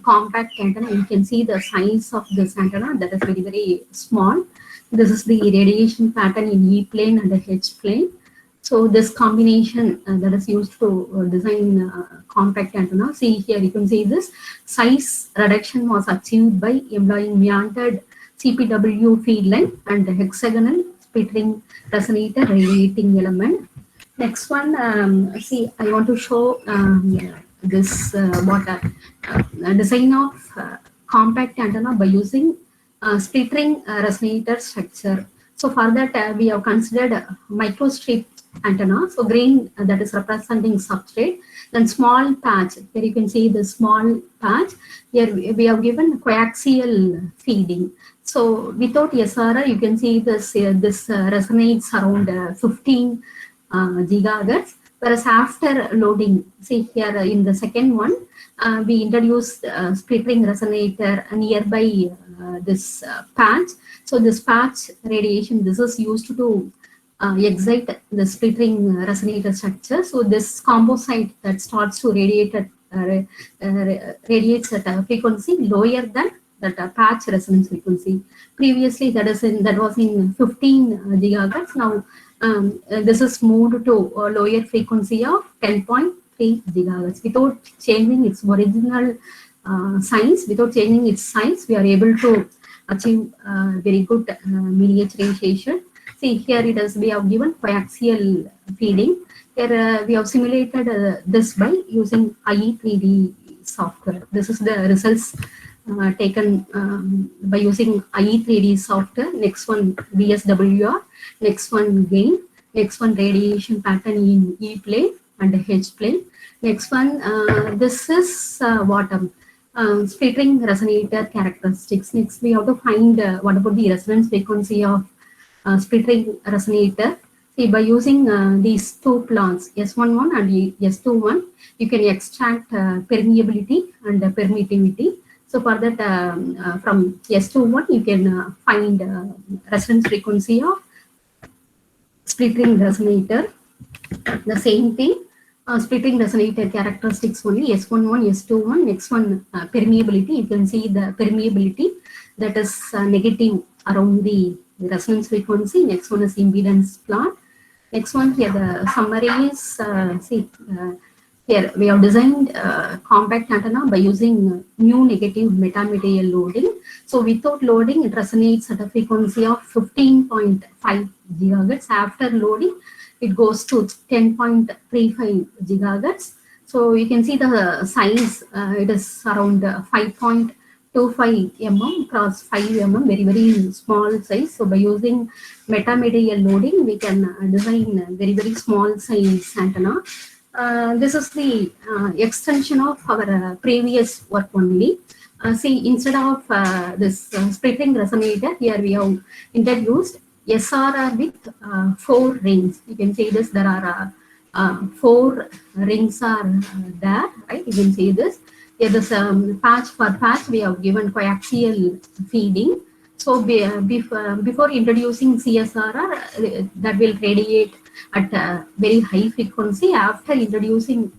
compact antenna. You can see the size of this antenna, that is very small. This is the radiation pattern in E plane and the H plane. So this combination that is used to design compact antenna. See here, you can see this size reduction was achieved by employing meandered CPW field line and hexagonal splitting resonator radiating element. Next one, see, I want to show this design of compact antenna by using splittering resonator structure. So for that, we have considered microstrip antenna. So green that is representing substrate, then small patch. Here you can see the small patch. Here we have given coaxial feeding. So without SRR, you can see this this resonates around 15 gigahertz. Whereas after loading, see here in the second one, we introduced splitting resonator nearby this patch. So this patch radiation, this is used to excite the splitting resonator structure. So this composite that starts to radiates at a frequency lower than that patch resonance frequency. Previously, that was in 15 gigahertz. Now this is moved to a lower frequency of 10.3 gigahertz without changing its original size. Without changing its size, we are able to achieve very good miniaturization. See here it is, we have given coaxial feeding. Here we have simulated this by using IE3D software. This is the results taken by using IE3D software. Next one VSWR, next one gain, next one radiation pattern in E plane and H plane. Next one, this is what splittering resonator characteristics. Next, we have to find what about the resonance frequency of splittering resonator. See, by using these two plots, S11 and S21, you can extract permeability and permittivity. So for that, from S21, you can find resonance frequency of splittering resonator. The same thing, splitting resonator characteristics only, S11, S21, next one permeability. You can see the permeability that is negative around the resonance frequency. Next one is impedance plot. Next one here, the summary is, here we have designed compact antenna by using new negative metamaterial loading. So without loading, it resonates at a frequency of 15.5 gigahertz. After loading, it goes to 10.35 gigahertz. So you can see the size, it is around 5.25 mm cross 5 mm, very, very small size. So by using metamaterial loading, we can design a very, very small size antenna. This is the extension of our previous work only. See, instead of this splitting resonator, here we have introduced SRR with 4 rings. You can see this, there are 4 rings are there, right? You can see this. Here this patch per patch, we have given coaxial feeding. So before introducing CSRR, that will radiate at a very high frequency. After introducing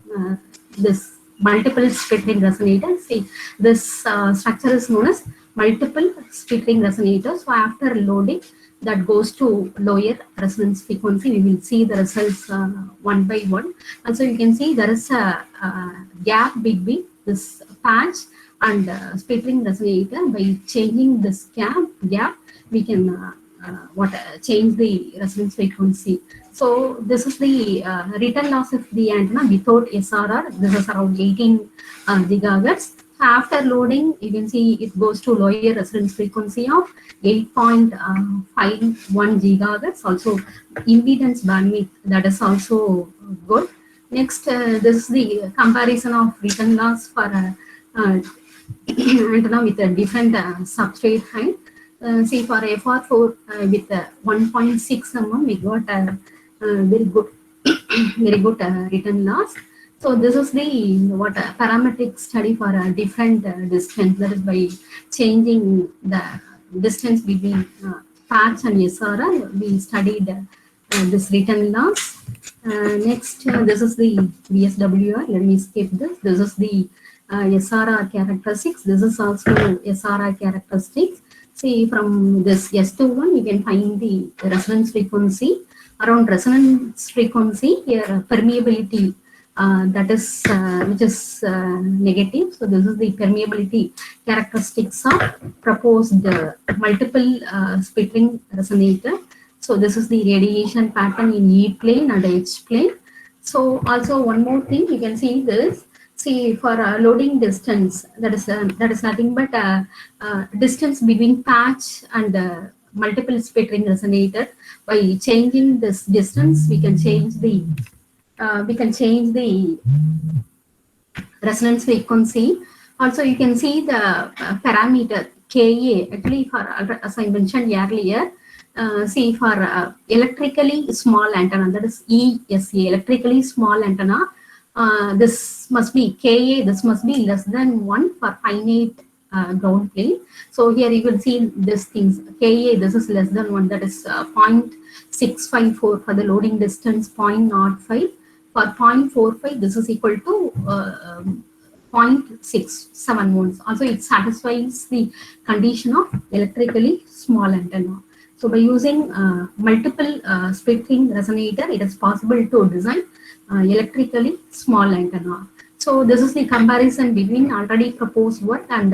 this multiple splittering resonator, see this structure is known as multiple splittering resonator. So after loading, that goes to lower resonance frequency. We will see the results one by one. And so you can see there is a gap between this patch and splittering resonator. By changing this gap, we can change the resonance frequency. So this is the return loss of the antenna without SRR. This is around 18 gigahertz. After loading, you can see it goes to lower resonance frequency of 8.51 gigahertz. Also, impedance bandwidth, that is also good. Next, this is the comparison of return loss for antenna with a different substrate height. See, for FR4 with 1.6 mm, we got a very good, very good return loss. So this is the parametric study for a different distance. That is by changing the distance between patch and SRR, we studied this return loss. Next, this is the VSWR. Let me skip this. This is the SRR characteristics. This is also SRR characteristics. See, from this S21, you can find the resonance frequency. Around resonance frequency, here permeability, that is which is negative. So this is the permeability characteristics of proposed multiple splittering resonator. So this is the radiation pattern in E plane and H plane. So also one more thing, you can see this. See, for loading distance, that is nothing but distance between patch and multiple splittering resonator. By changing this distance, we can change the resonance frequency. Also, you can see the parameter Ka. Actually, for as I mentioned earlier, see, for electrically small antenna, that is ESA, electrically small antenna, this must be Ka, this must be less than 1 for finite ground plane. So here you will see these things. Ka, this is less than 1, that is 0.654 for the loading distance, 0.05. For 0.45, this is equal to 0.67 volts. Also, it satisfies the condition of electrically small antenna. So by using multiple splittering resonator, it is possible to design electrically small antenna. So this is the comparison between already proposed work and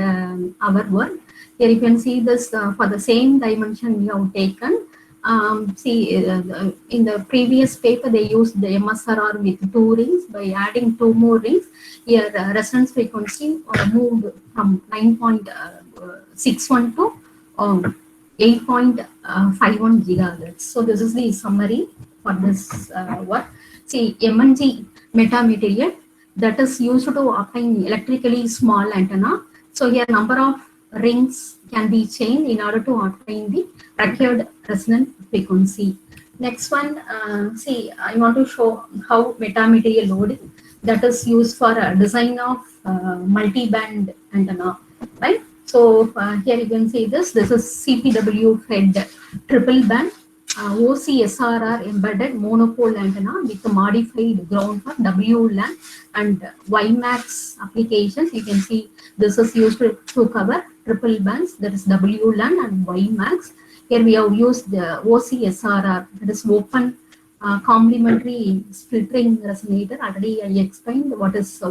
our work. Here you can see this for the same dimension we have taken. In the previous paper they used the MSRR with 2 rings. By adding 2 more rings, here resonance frequency moved from 9.61 to 8.51 gigahertz. So this is the summary for this work. See, MNG metamaterial that is used to obtain electrically small antenna. So here number of rings can be changed in order to obtain the required resonant frequency. Next one, see, I want to show how metamaterial loading that is used for design of multi-band antenna, right? So here you can see this. This is CPW fed triple band OCSRR embedded monopole antenna with modified ground for WLAN and WiMAX applications. You can see this is used to cover triple bands, that is WLAN and WiMAX. Here we have used the OCSRR, that is open complementary splittering resonator. Already I explained what is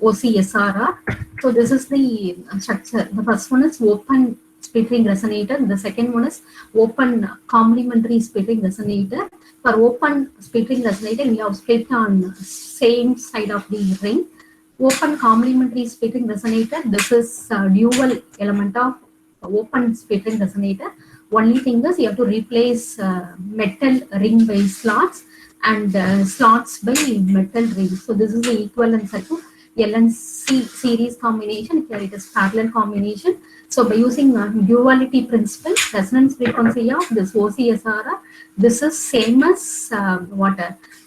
OCSRR. So this is the structure. The first one is open splittering resonator. The second one is open complementary splittering resonator. For open splittering resonator, we have split on same side of the ring. Open complementary splittering resonator, this is dual element of open splittering resonator. Only thing is you have to replace metal ring by slots and slots by metal rings. So this is the equivalent circuit. LNC series combination, here it is parallel combination. So by using duality principle, resonance frequency of this OCSRR, this is same as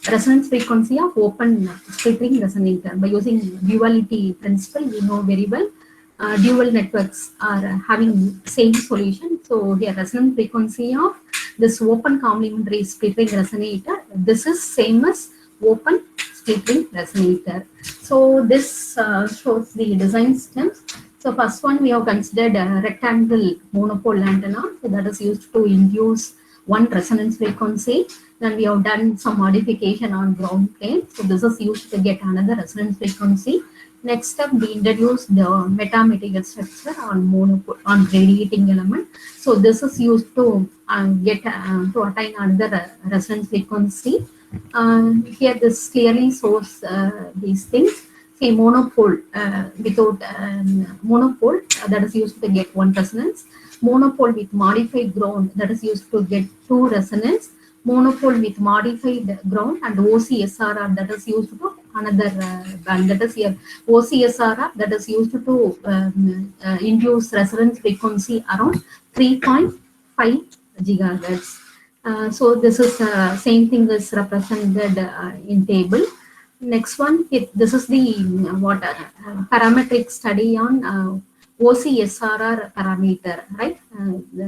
resonance frequency of open splittering resonator. By using duality principle, we know very well dual networks are having same solution. So here resonance frequency of this open complementary splittering resonator, this is same as open splittering resonator. So this shows the design steps. So first one, we have considered a rectangle monopole antenna, so that is used to induce one resonance frequency. Then we have done some modification on ground plane. So this is used to get another resonance frequency. Next step, we introduced the metamaterial structure on monopole, on radiating element. So this is used to get to attain another resonance frequency. Here this clearly shows these things. See, monopole without monopole that is used to get one resonance. Monopole with modified ground that is used to get two resonance. Monopole with modified ground and OCSRR that is used to another band. That is here OCSRR that is used to induce resonance frequency around 3.5 gigahertz. So this is same thing is represented in table. Next one, this is the parametric study on OCSRR parameter, right?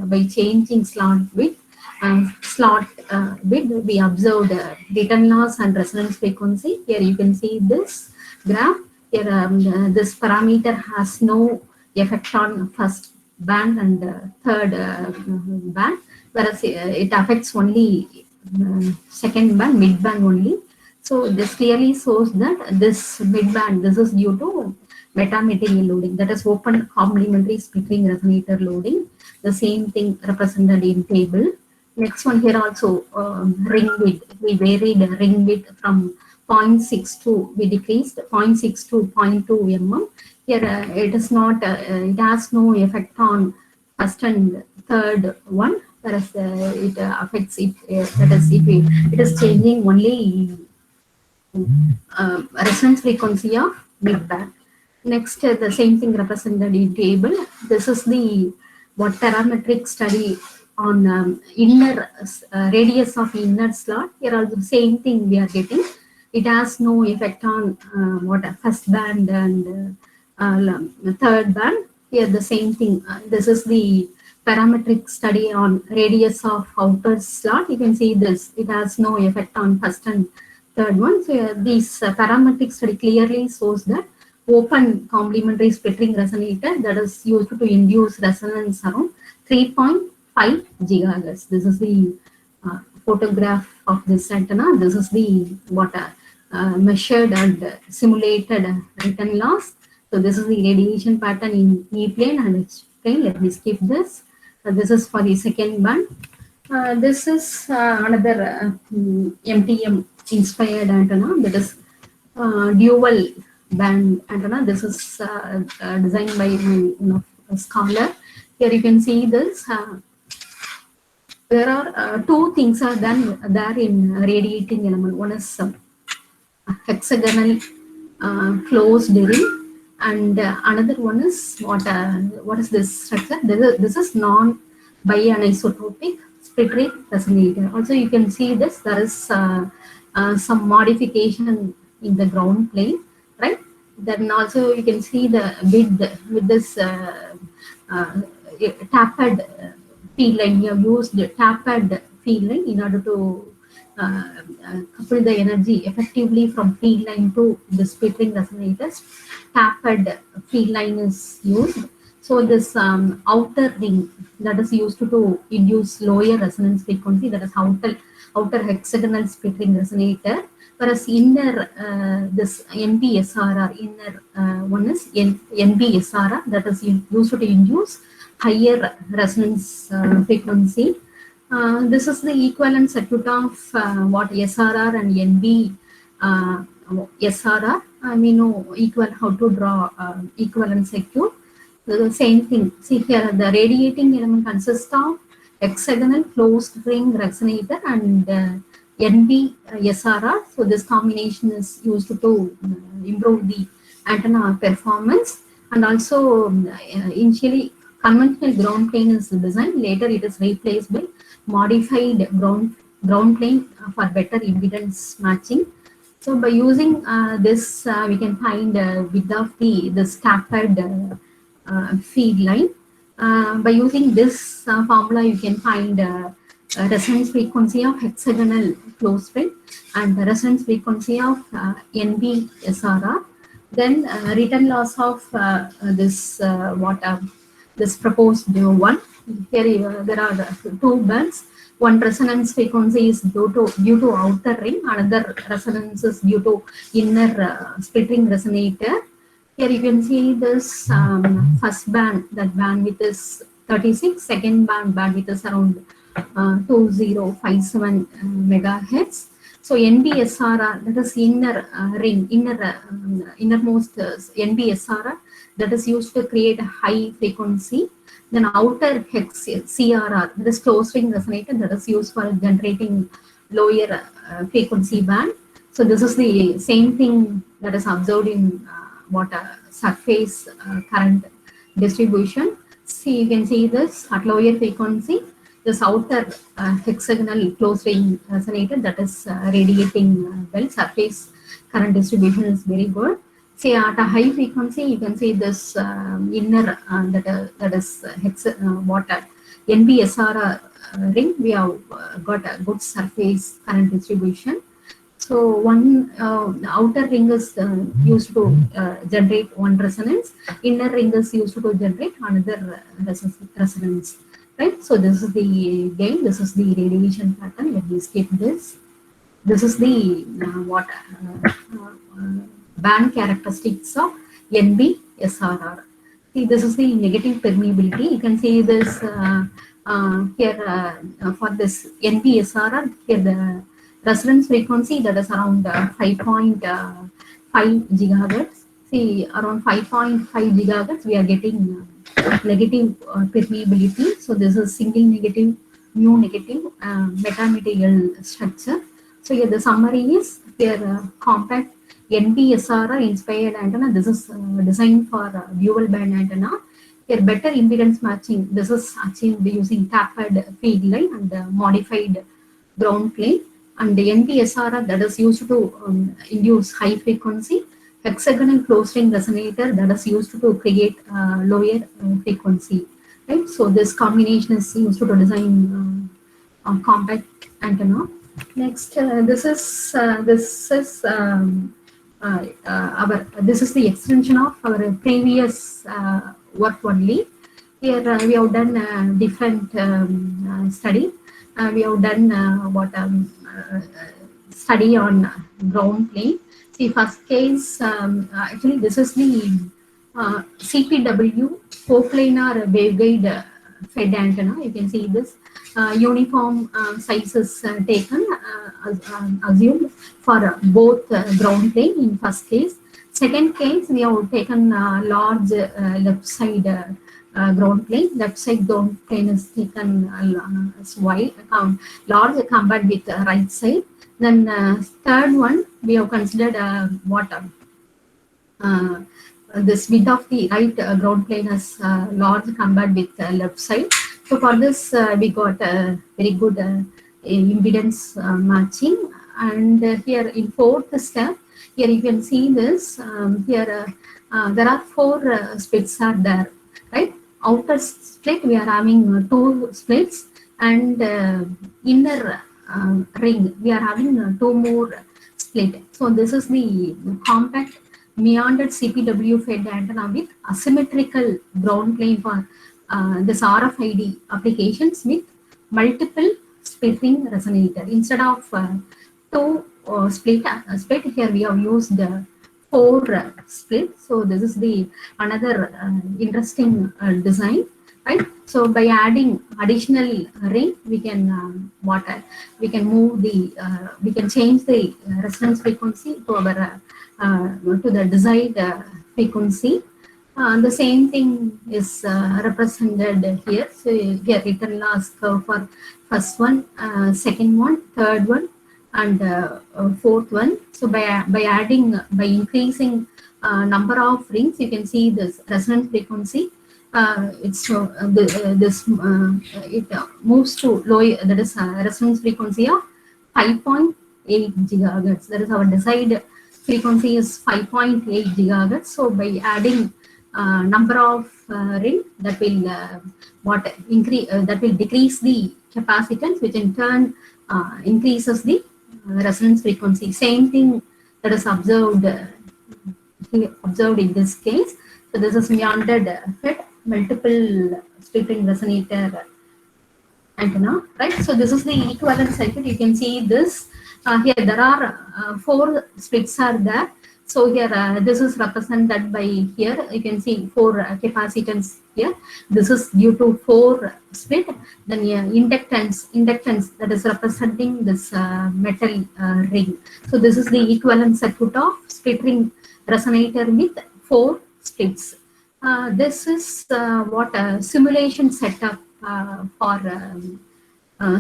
By changing slot width, we observed return loss and resonance frequency. Here you can see this graph. Here this parameter has no effect on first band and third band, whereas it affects only second band, mid band only. So this clearly shows that this mid band, this is due to metamaterial loading, that is open complementary splittering resonator loading. The same thing represented in table. Next one, here also ring width. We varied ring width from 0.62. We decreased 0.6 to 0.2 mm. Here it is not. It has no effect on first and third one, whereas it affects it. That is, it is changing only resonance frequency of mid band. Next, the same thing represented in table. This is the parametric study on inner radius of inner slot. Here also the same thing we are getting. It has no effect on first band and third band. Here the same thing. This is the parametric study on radius of outer slot. You can see this. It has no effect on first and third one. So this parametric study clearly shows that open complementary splittering resonator that is used to induce resonance around 3.5 gigahertz. This is the photograph of this antenna. This is the measured and simulated return loss. So this is the radiation pattern in E plane and H plane. Let me skip this. This is for the second band. This is another MTM inspired antenna, that is dual band antenna. This is designed by a scholar. Here you can see this. There are two things are done there in radiating element. One is hexagonal closed ring, and another one is what is this structure? This is non bianisotropic split ring resonator. Also, you can see this. There is some modification in the ground plane, right? Then also you can see the bid with this uh, tapped field line. You have used tapped field line in order to couple the energy effectively from field line to the split ring resonators. Tapped field line is used. So this outer ring that is used to induce lower resonance frequency, that is outer hexagonal split ring resonator. Whereas inner this NBSRR, inner one is NBSRR, that is used to induce higher resonance frequency. This is the equivalent circuit of what SRR and NB SRR. We know how to draw equivalent circuit. The same thing. See here, the radiating element consists of hexagonal closed ring resonator and NB SRR. So this combination is used to improve the antenna performance, and also initially conventional ground plane is designed. Later it is replaced by modified ground plane for better impedance matching. So by using this, we can find width of the stacked feed line. By using this formula, you can find resonance frequency of hexagonal closed ring and the resonance frequency of NBSRR. Then return loss of this proposed one. Here there are two bands. One resonance frequency is due to outer ring, another resonance is due to inner split ring resonator. Here you can see this first band, that bandwidth is 36, second bandwidth is around 2057 megahertz. So NBSRR, that is inner ring, innermost NBSRR, that is used to create a high frequency. Then outer hex CRR, that is closed ring resonator, that is used for generating lower frequency band. So this is the same thing that is observed in surface current distribution. See, you can see this at lower frequency, this outer hexagonal closed ring resonator, that is radiating well. Surface current distribution is very good. Say at a high frequency, you can see this inner that is NBSR ring. We have got a good surface current distribution. So one outer ring is used to generate one resonance. Inner ring is used to generate another resonance. Right. So this is the gain. This is the radiation pattern. Let me skip this. This is the band characteristics of NBSRR. See, this is the negative permeability. You can see this here for this NBSRR. Here the resonance frequency, that is around 5.5 gigahertz. See, around 5.5 gigahertz, we are getting negative permeability. So this is single negative, mu negative metamaterial structure. So here the summary is here compact NBSRR inspired antenna. This is designed for dual band antenna. Here better impedance matching. This is achieved using tapped field line and modified ground plane. And the NBSRR, that is used to induce high frequency. Hexagonal closed ring resonator, that is used to create lower frequency. Right. So this combination is used to design compact antenna. Next, this is the extension of our previous work only. Here we have done a different study. We have done study on ground plane. See, first case, actually this is the CPW coplanar waveguide fed antenna. You can see this uniform sizes taken, assumed for both ground plane in first case. Second case, we have taken large left side ground plane. Left side ground plane is taken as wide, large compared with right side. Then third one, we have considered what uh, this width of the right ground plane is large compared with left side. So for this, we got a very good impedance matching. And here in fourth step, here you can see this. Here there are four splits are there, right? Outer split we are having two splits, and inner ring we are having two more split. So this is the compact meandered CPW fed antenna with asymmetrical ground plane for this RFID applications with multiple splitting resonator. Instead of two split, here we have used four split. So this is the another interesting design, right? So by adding additional ring, we can we can move the we can change the resonance frequency to our to the desired frequency. The same thing is represented here. So here written last curve for first one, second one, third one, and fourth one. So by adding, by increasing number of rings, you can see this resonance frequency. It's this it moves to low, that is resonance frequency of 5.8 gigahertz. That is our desired frequency is 5.8 gigahertz. So by adding number of ring, that will what increase that will decrease the capacitance, which in turn increases the resonance frequency. Same thing that is observed in this case. So this is meandered fed multiple splitting resonator antenna, right? So this is the equivalent circuit. You can see this here. There are four splits are there. So here this is represented by, here you can see four capacitance here. This is due to four split. Then inductance that is representing this metal ring. So this is the equivalent circuit of split ring resonator with four splits. This is what a simulation setup for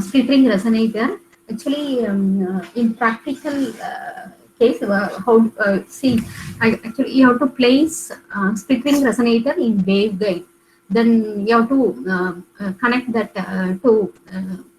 split ring resonator. Actually, in practical case, how see, actually you have to place split ring resonator in waveguide. Then you have to connect that to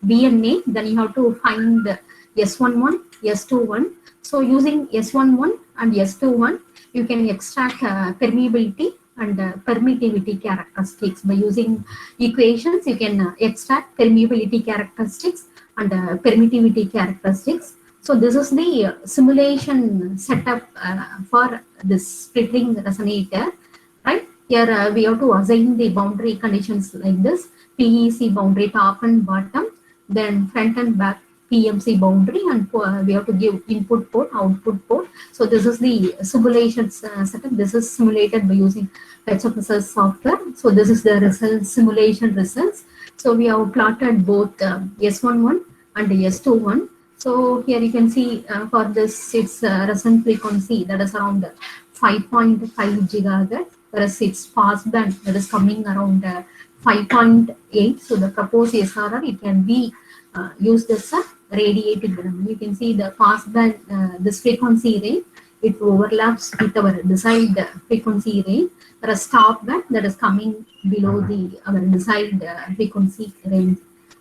VNA. Then you have to find S11, S21. So using S11 and S21, you can extract permeability and permittivity characteristics. By using equations, you can extract permeability characteristics and permittivity characteristics. So this is the simulation setup for this split ring resonator, right? Here we have to assign the boundary conditions like this: PEC boundary top and bottom, then front and back PMC boundary, and we have to give input port, output port. So this is the simulation setup. This is simulated by using HFSS software. So this is the results, simulation results. So we have plotted both S11 and S21. So here you can see for this, its resonance frequency that is around 5.5 gigahertz, whereas its passband that is coming around 5.8. So the proposed SRR, it can be used as a radiated band. You can see the passband, this frequency range, it overlaps with our desired frequency range. Whereas stop band that is coming below the our desired frequency range.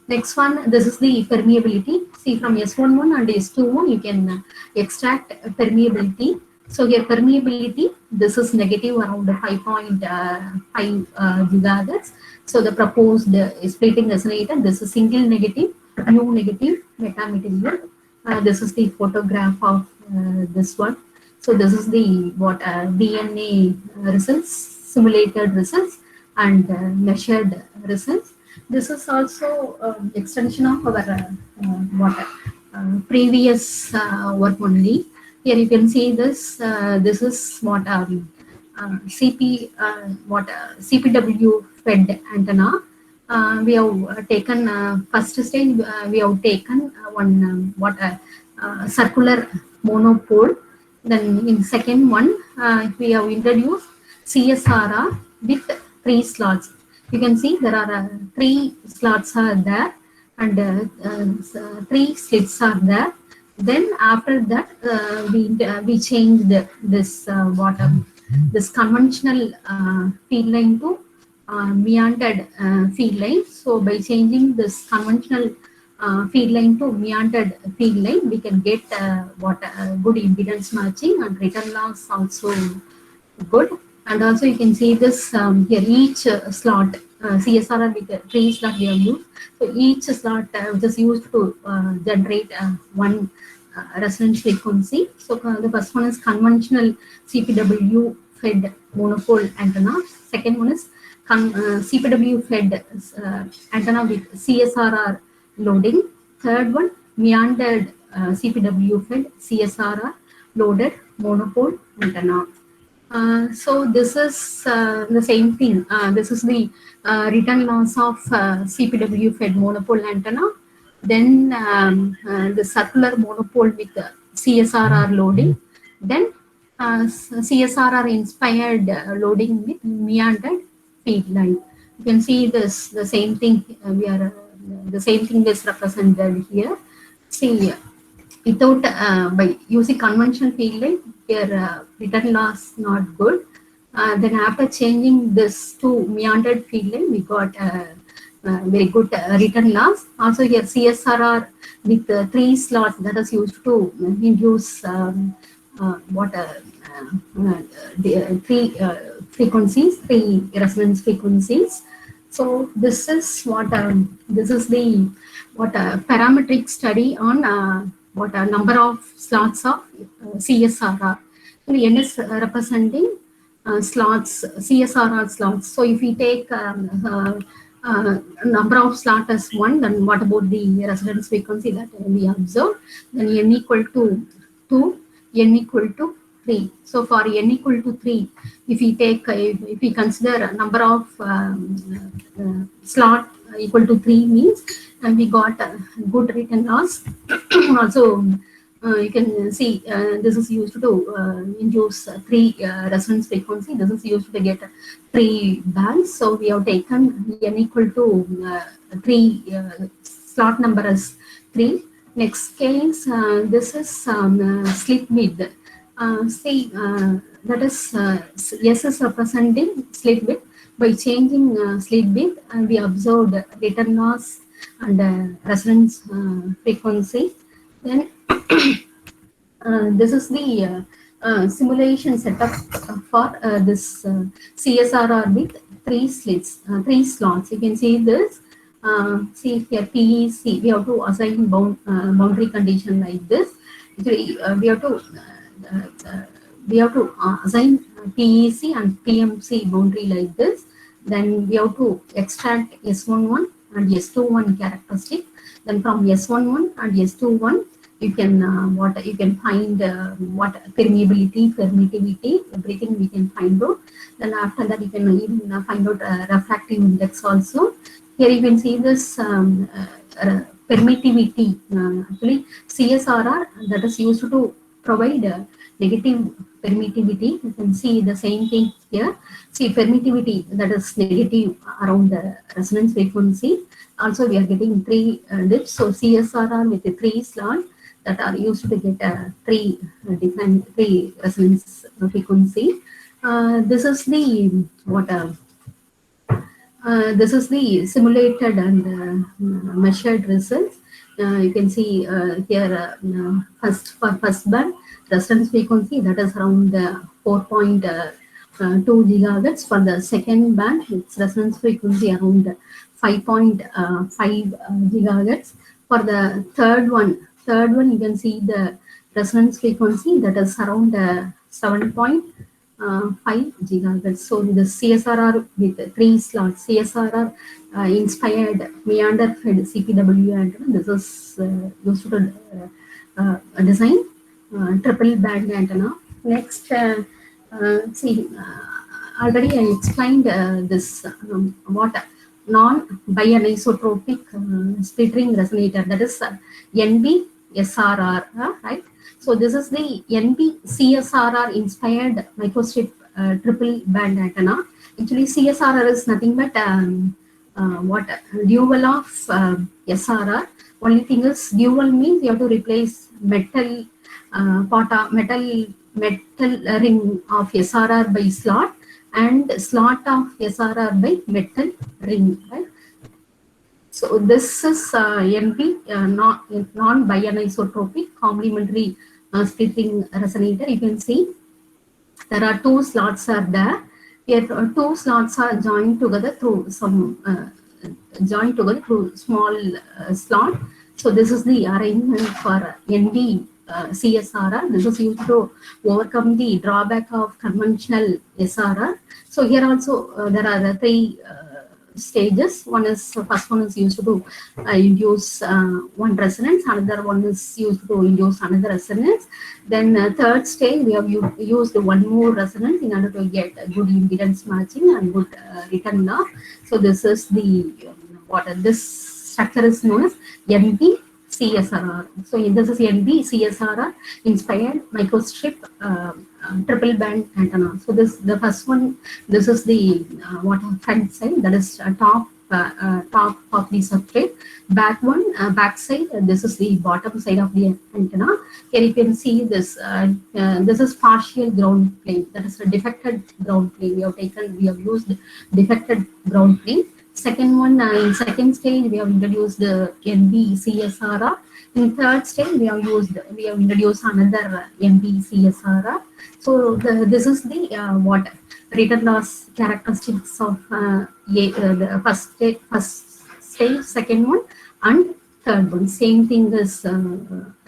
Next one, this is the permeability. See, from S11 and S21, you can extract permeability. So here permeability, this is negative around 5.5 gigahertz. So the proposed splitting resonator, this is single negative, mu negative, metamaterial. This is the photograph of this one. So this is the what DNA results, simulated results, and measured results. This is also extension of our previous work only. Here you can see this. This is what CPW fed antenna. We have taken first stage. We have taken one circular monopole. Then in second one, we have introduced CSRR with three slots. You can see there are three slots are there, and three slits are there. Then after that, we changed this this conventional feed line to meandered feed line. So by changing this conventional feed line to meandered feed line, we can get good impedance matching, and return loss also good. And also you can see this here, each slot CSRR with the three slot we have used. So each slot which is used to generate one resonance frequency. So the first one is conventional CPW fed monopole antenna. Second one is CPW fed antenna with CSRR loading. Third one, meandered CPW fed CSRR loaded monopole antenna. So this is the same thing. This is the return loss of CPW fed monopole antenna. Then the circular monopole with the CSRR loading. Then CSRR inspired loading with meandered feed line. You can see this the same thing. We are the same thing is represented here. See, without by using conventional field line, your return loss not good. Then after changing this to meandered field line, we got very good return loss. Also here CSRR with three slots that is used to induce three frequencies, three resonance frequencies. So this is what this is the parametric study on number of slots of CSRR. So N is representing slots, CSRR slots. So if we take number of slot as 1, then what about the resonance frequency that we observe? Then N equal to 2, N equal to 3. So for N equal to 3, if we take, if we consider number of slot equal to 3 means, and we got a good return loss. Also, you can see this is used to induce three resonance frequency. This is used to get three bands. So we have taken N equal to 3, slot number is 3. Next case, this is slit width. See, that is S is representing slit width. By changing slit width, we observed return loss and resonance frequency. Then this is the simulation setup for this CSRR with three slits, three slots. You can see this. See here, PEC. We have to assign boundary condition like this. Actually, we have to assign PEC and PMC boundary like this. Then we have to extract S11 and S21 characteristic. Then from S11 and S21, you can you can find what permeability, permittivity, everything we can find out. Then after that, you can even find out refractive index also. Here you can see this permittivity. Actually, CSRR that is used to provide negative permittivity. You can see the same thing here. See, permittivity that is negative around the resonance frequency. Also, we are getting three dips. So CSRR with the three slots that are used to get three different resonance frequency. This is the this is the simulated and measured results. You can see here first band resonance frequency that is around 4.2 gigahertz. For the second band, its resonance frequency around 5.5 gigahertz. For the third one you can see the resonance frequency that is around 7.5 gigahertz. So the CSRR with three slots, CSRR inspired meander fed CPW antenna. This is used to design triple band antenna. Next, see, already I explained this what non-bianisotropic splittering resonator, that is NB-SRR, right? So this is the NB-CSRR inspired microstrip triple band antenna. Actually, CSRR is nothing but what dual of SRR. Only thing is dual means you have to replace metal metal ring of SRR by slot and slot of SRR by metal ring, right? So this is NP, non-bianisotropic complementary splitting resonator. You can see there are two slots are there. Here two slots are joined together through some small slot. So this is the arrangement for NB CSRR. This is used to overcome the drawback of conventional SRR. So here also there are the three stages. First one is used to induce one resonance, another one is used to induce another resonance. Then third stage we have used one more resonance in order to get good impedance matching and good return loss. So this is the this structure is known as NB CSRR. So this is NB CSRR inspired microstrip triple band antenna. So the first one, this is the front side, that is top of the substrate. Back side, this is the bottom side of the antenna. Here you can see this. This is partial ground plane. That is a defected ground plane. We have used defected ground plane. Second one, in second stage, we have introduced the NB CSRR. In third stage, we have introduced another NB CSRR. So this is the return loss characteristics of the first stage, second one, and third one. Same thing is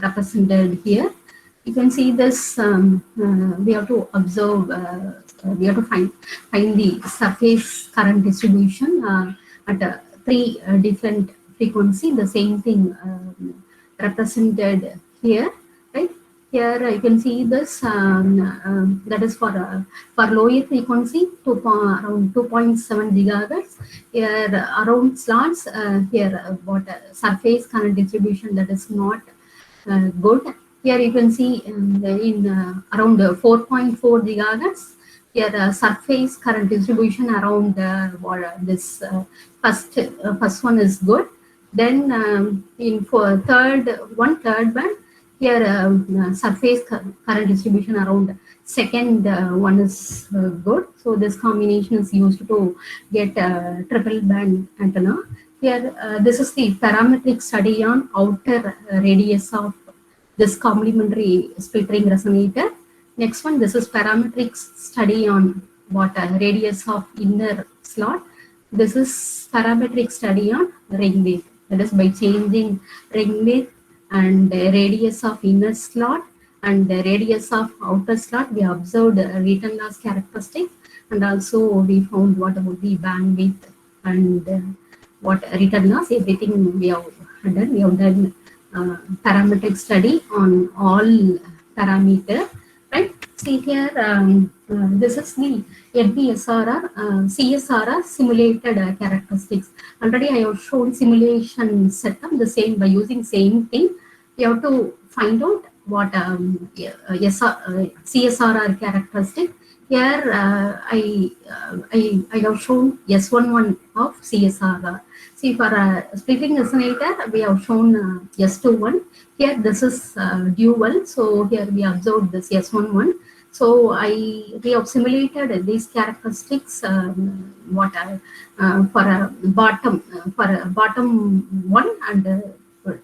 represented here. You can see this. We have to observe. We have to find the surface current distribution at three different frequency. The same thing represented here, right? Here you can see this. That is for lower frequency to around 2.7 gigahertz. Here around slots. Here surface current distribution that is not good. Here you can see in around 4.4 gigahertz. Here surface current distribution around this first one is good. Then for third band, here surface current distribution around second one is good. So this combination is used to get triple band antenna. Here this is the parametric study on outer radius of this complementary splittering resonator. Next one, this is parametric study on radius of inner slot. This is parametric study on ring width. That is by changing ring width and radius of inner slot and the radius of outer slot, we observed return loss characteristics, and also we found what about the bandwidth and what return loss. Everything we have done. We have done parametric study on all parameters, right? See here, this is the NBSRR, CSRR simulated characteristics. Already I have shown simulation setup the same by using same thing. You have to find out what CSRR characteristic. Here I have shown S11 of CSRR. See, for a splitting resonator, we have shown S21. Here this is dual, so here we observed this S11. So we have simulated these characteristics for a bottom one and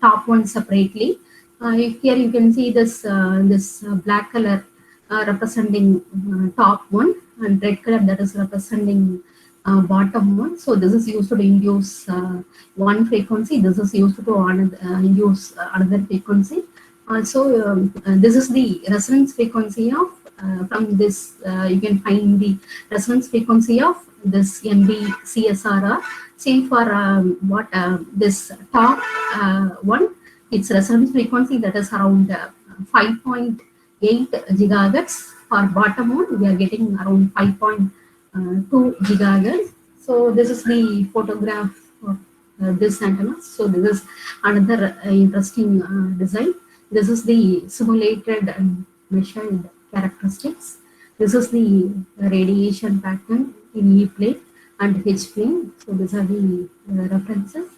top one separately. Here you can see this black color representing top one and red color that is representing bottom one. So this is used to induce one frequency. This is used to induce another frequency. Also, this is the resonance frequency of from this. You can find the resonance frequency of this NB CSRR. See for this top one, its resonance frequency that is around 5.8 gigahertz. For bottom mode, we are getting around 5.2 gigahertz. So this is the photograph of this antenna. So this is another interesting design. This is the simulated and measured characteristics. This is the radiation pattern in E plane and H plane. So these are the references.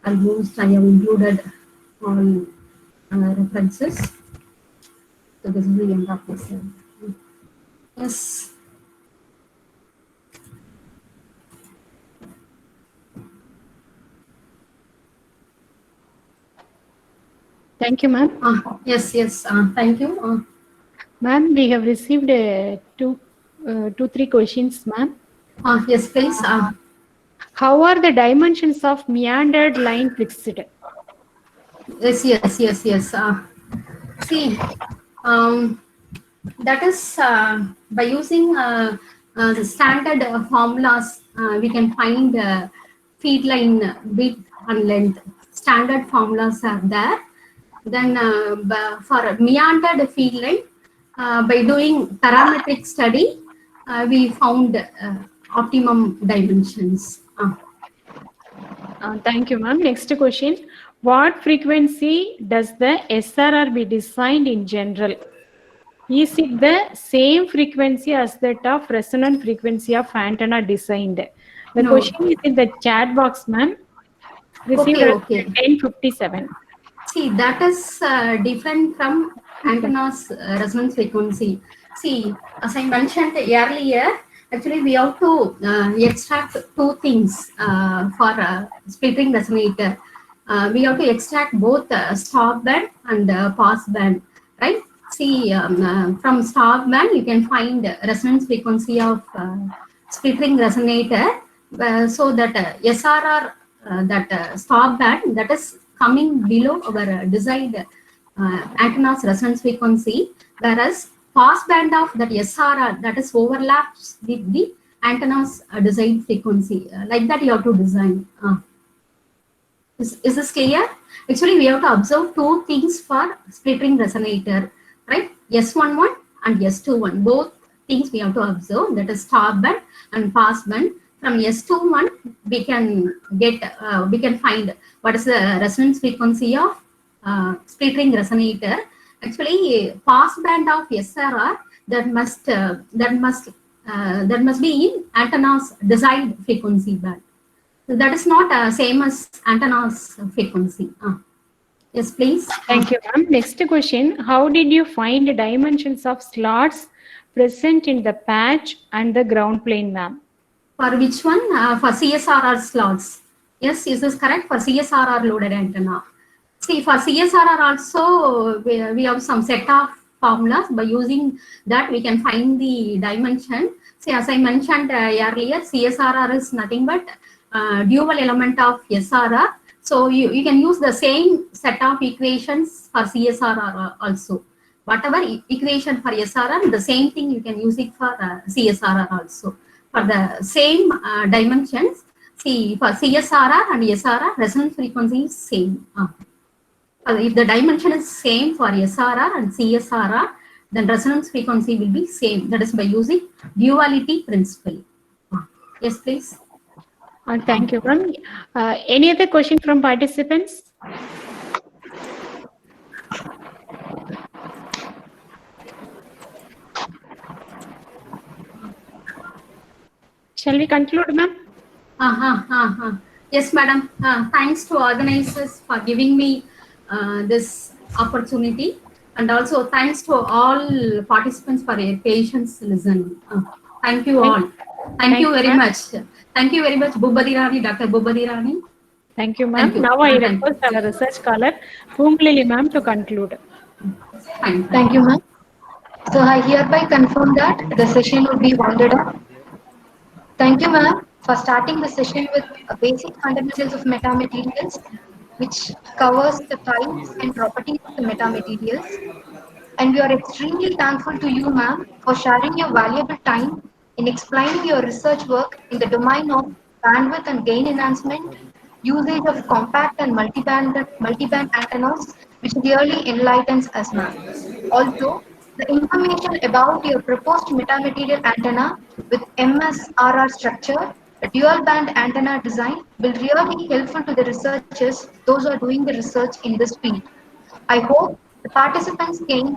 Almost I have included all references. So this is the end of this. Yes. Thank you, ma'am. Yes. Thank you. Ma'am, we have received three questions, ma'am. Yes, please. How are the dimensions of meandered line fixed? Yes. See, that is by using the standard formulas, we can find feed line width and length. Standard formulas are there. Then for meandered feed line, by doing parametric study, we found optimum dimensions. Thank you, ma'am. Next question. What frequency does the SRR be designed in general? Is it the same frequency as that of resonant frequency of antenna designed? The No. question is in the chat box, ma'am. Received Okay. 1057. See, that is different from antenna's resonance frequency. See, as I mentioned earlier, actually we have to extract two things for splitting resonator. We have to extract both stop band and pass band, right? See, from stop band you can find resonance frequency of splitting resonator, so that SRR, that stop band, that is coming below our desired antenna's resonance frequency, whereas pass band of that SRR, that is overlaps with the antenna's desired frequency. Like that you have to design. Is this clear? Actually, we have to observe two things for splitting resonator, right? S11 and S21. Both things we have to observe, that is stop band and pass band. From S21, we can find what is the resonance frequency of splitting resonator. Actually, pass band of SRR, that must be in antenna's desired frequency band. So that is not same as antenna's frequency. Yes, please. Thank you, ma'am. Next question. How did you find the dimensions of slots present in the patch and the ground plane, ma'am? For which one? For CSRR slots. Yes, is this correct? For CSRR loaded antenna. See, for CSRR also, we have some set of formulas. By using that, we can find the dimension. See, as I mentioned earlier, CSRR is nothing but dual element of SRR. So you can use the same set of equations for CSRR also. Whatever equation for SRR, the same thing you can use it for CSRR also. For the same dimensions, see, for CSRR and SRR, resonance frequency is same. If the dimension is same for SRR and CSRR, then resonance frequency will be same. That is by using duality principle. Yes, please. Thank you, ma'am. Any other question from participants? Shall we conclude, ma'am? Yes, madam. Thanks to organizers for giving me this opportunity, and also thanks to all participants for your patience listening. Thank you all. Thank you very much. Thank you very much, Bhubadirani, Dr. Bhubadirani. Thank you, ma'am. Now I request our research scholar, Poonglili ma'am, to conclude. Thank you, ma'am. So I hereby confirm that the session will be rounded up. Thank you, ma'am, for starting the session with basic fundamentals of metamaterials, which covers the types and properties of the metamaterials. And we are extremely thankful to you, ma'am, for sharing your valuable time in explaining your research work in the domain of bandwidth and gain enhancement, usage of compact and multiband antennas, which really enlightens us, ma'am. Also, The information about your proposed metamaterial antenna with MSRR structure, a dual band antenna design will really helpful to the researchers, those who are doing the research in this field. I hope the participants gained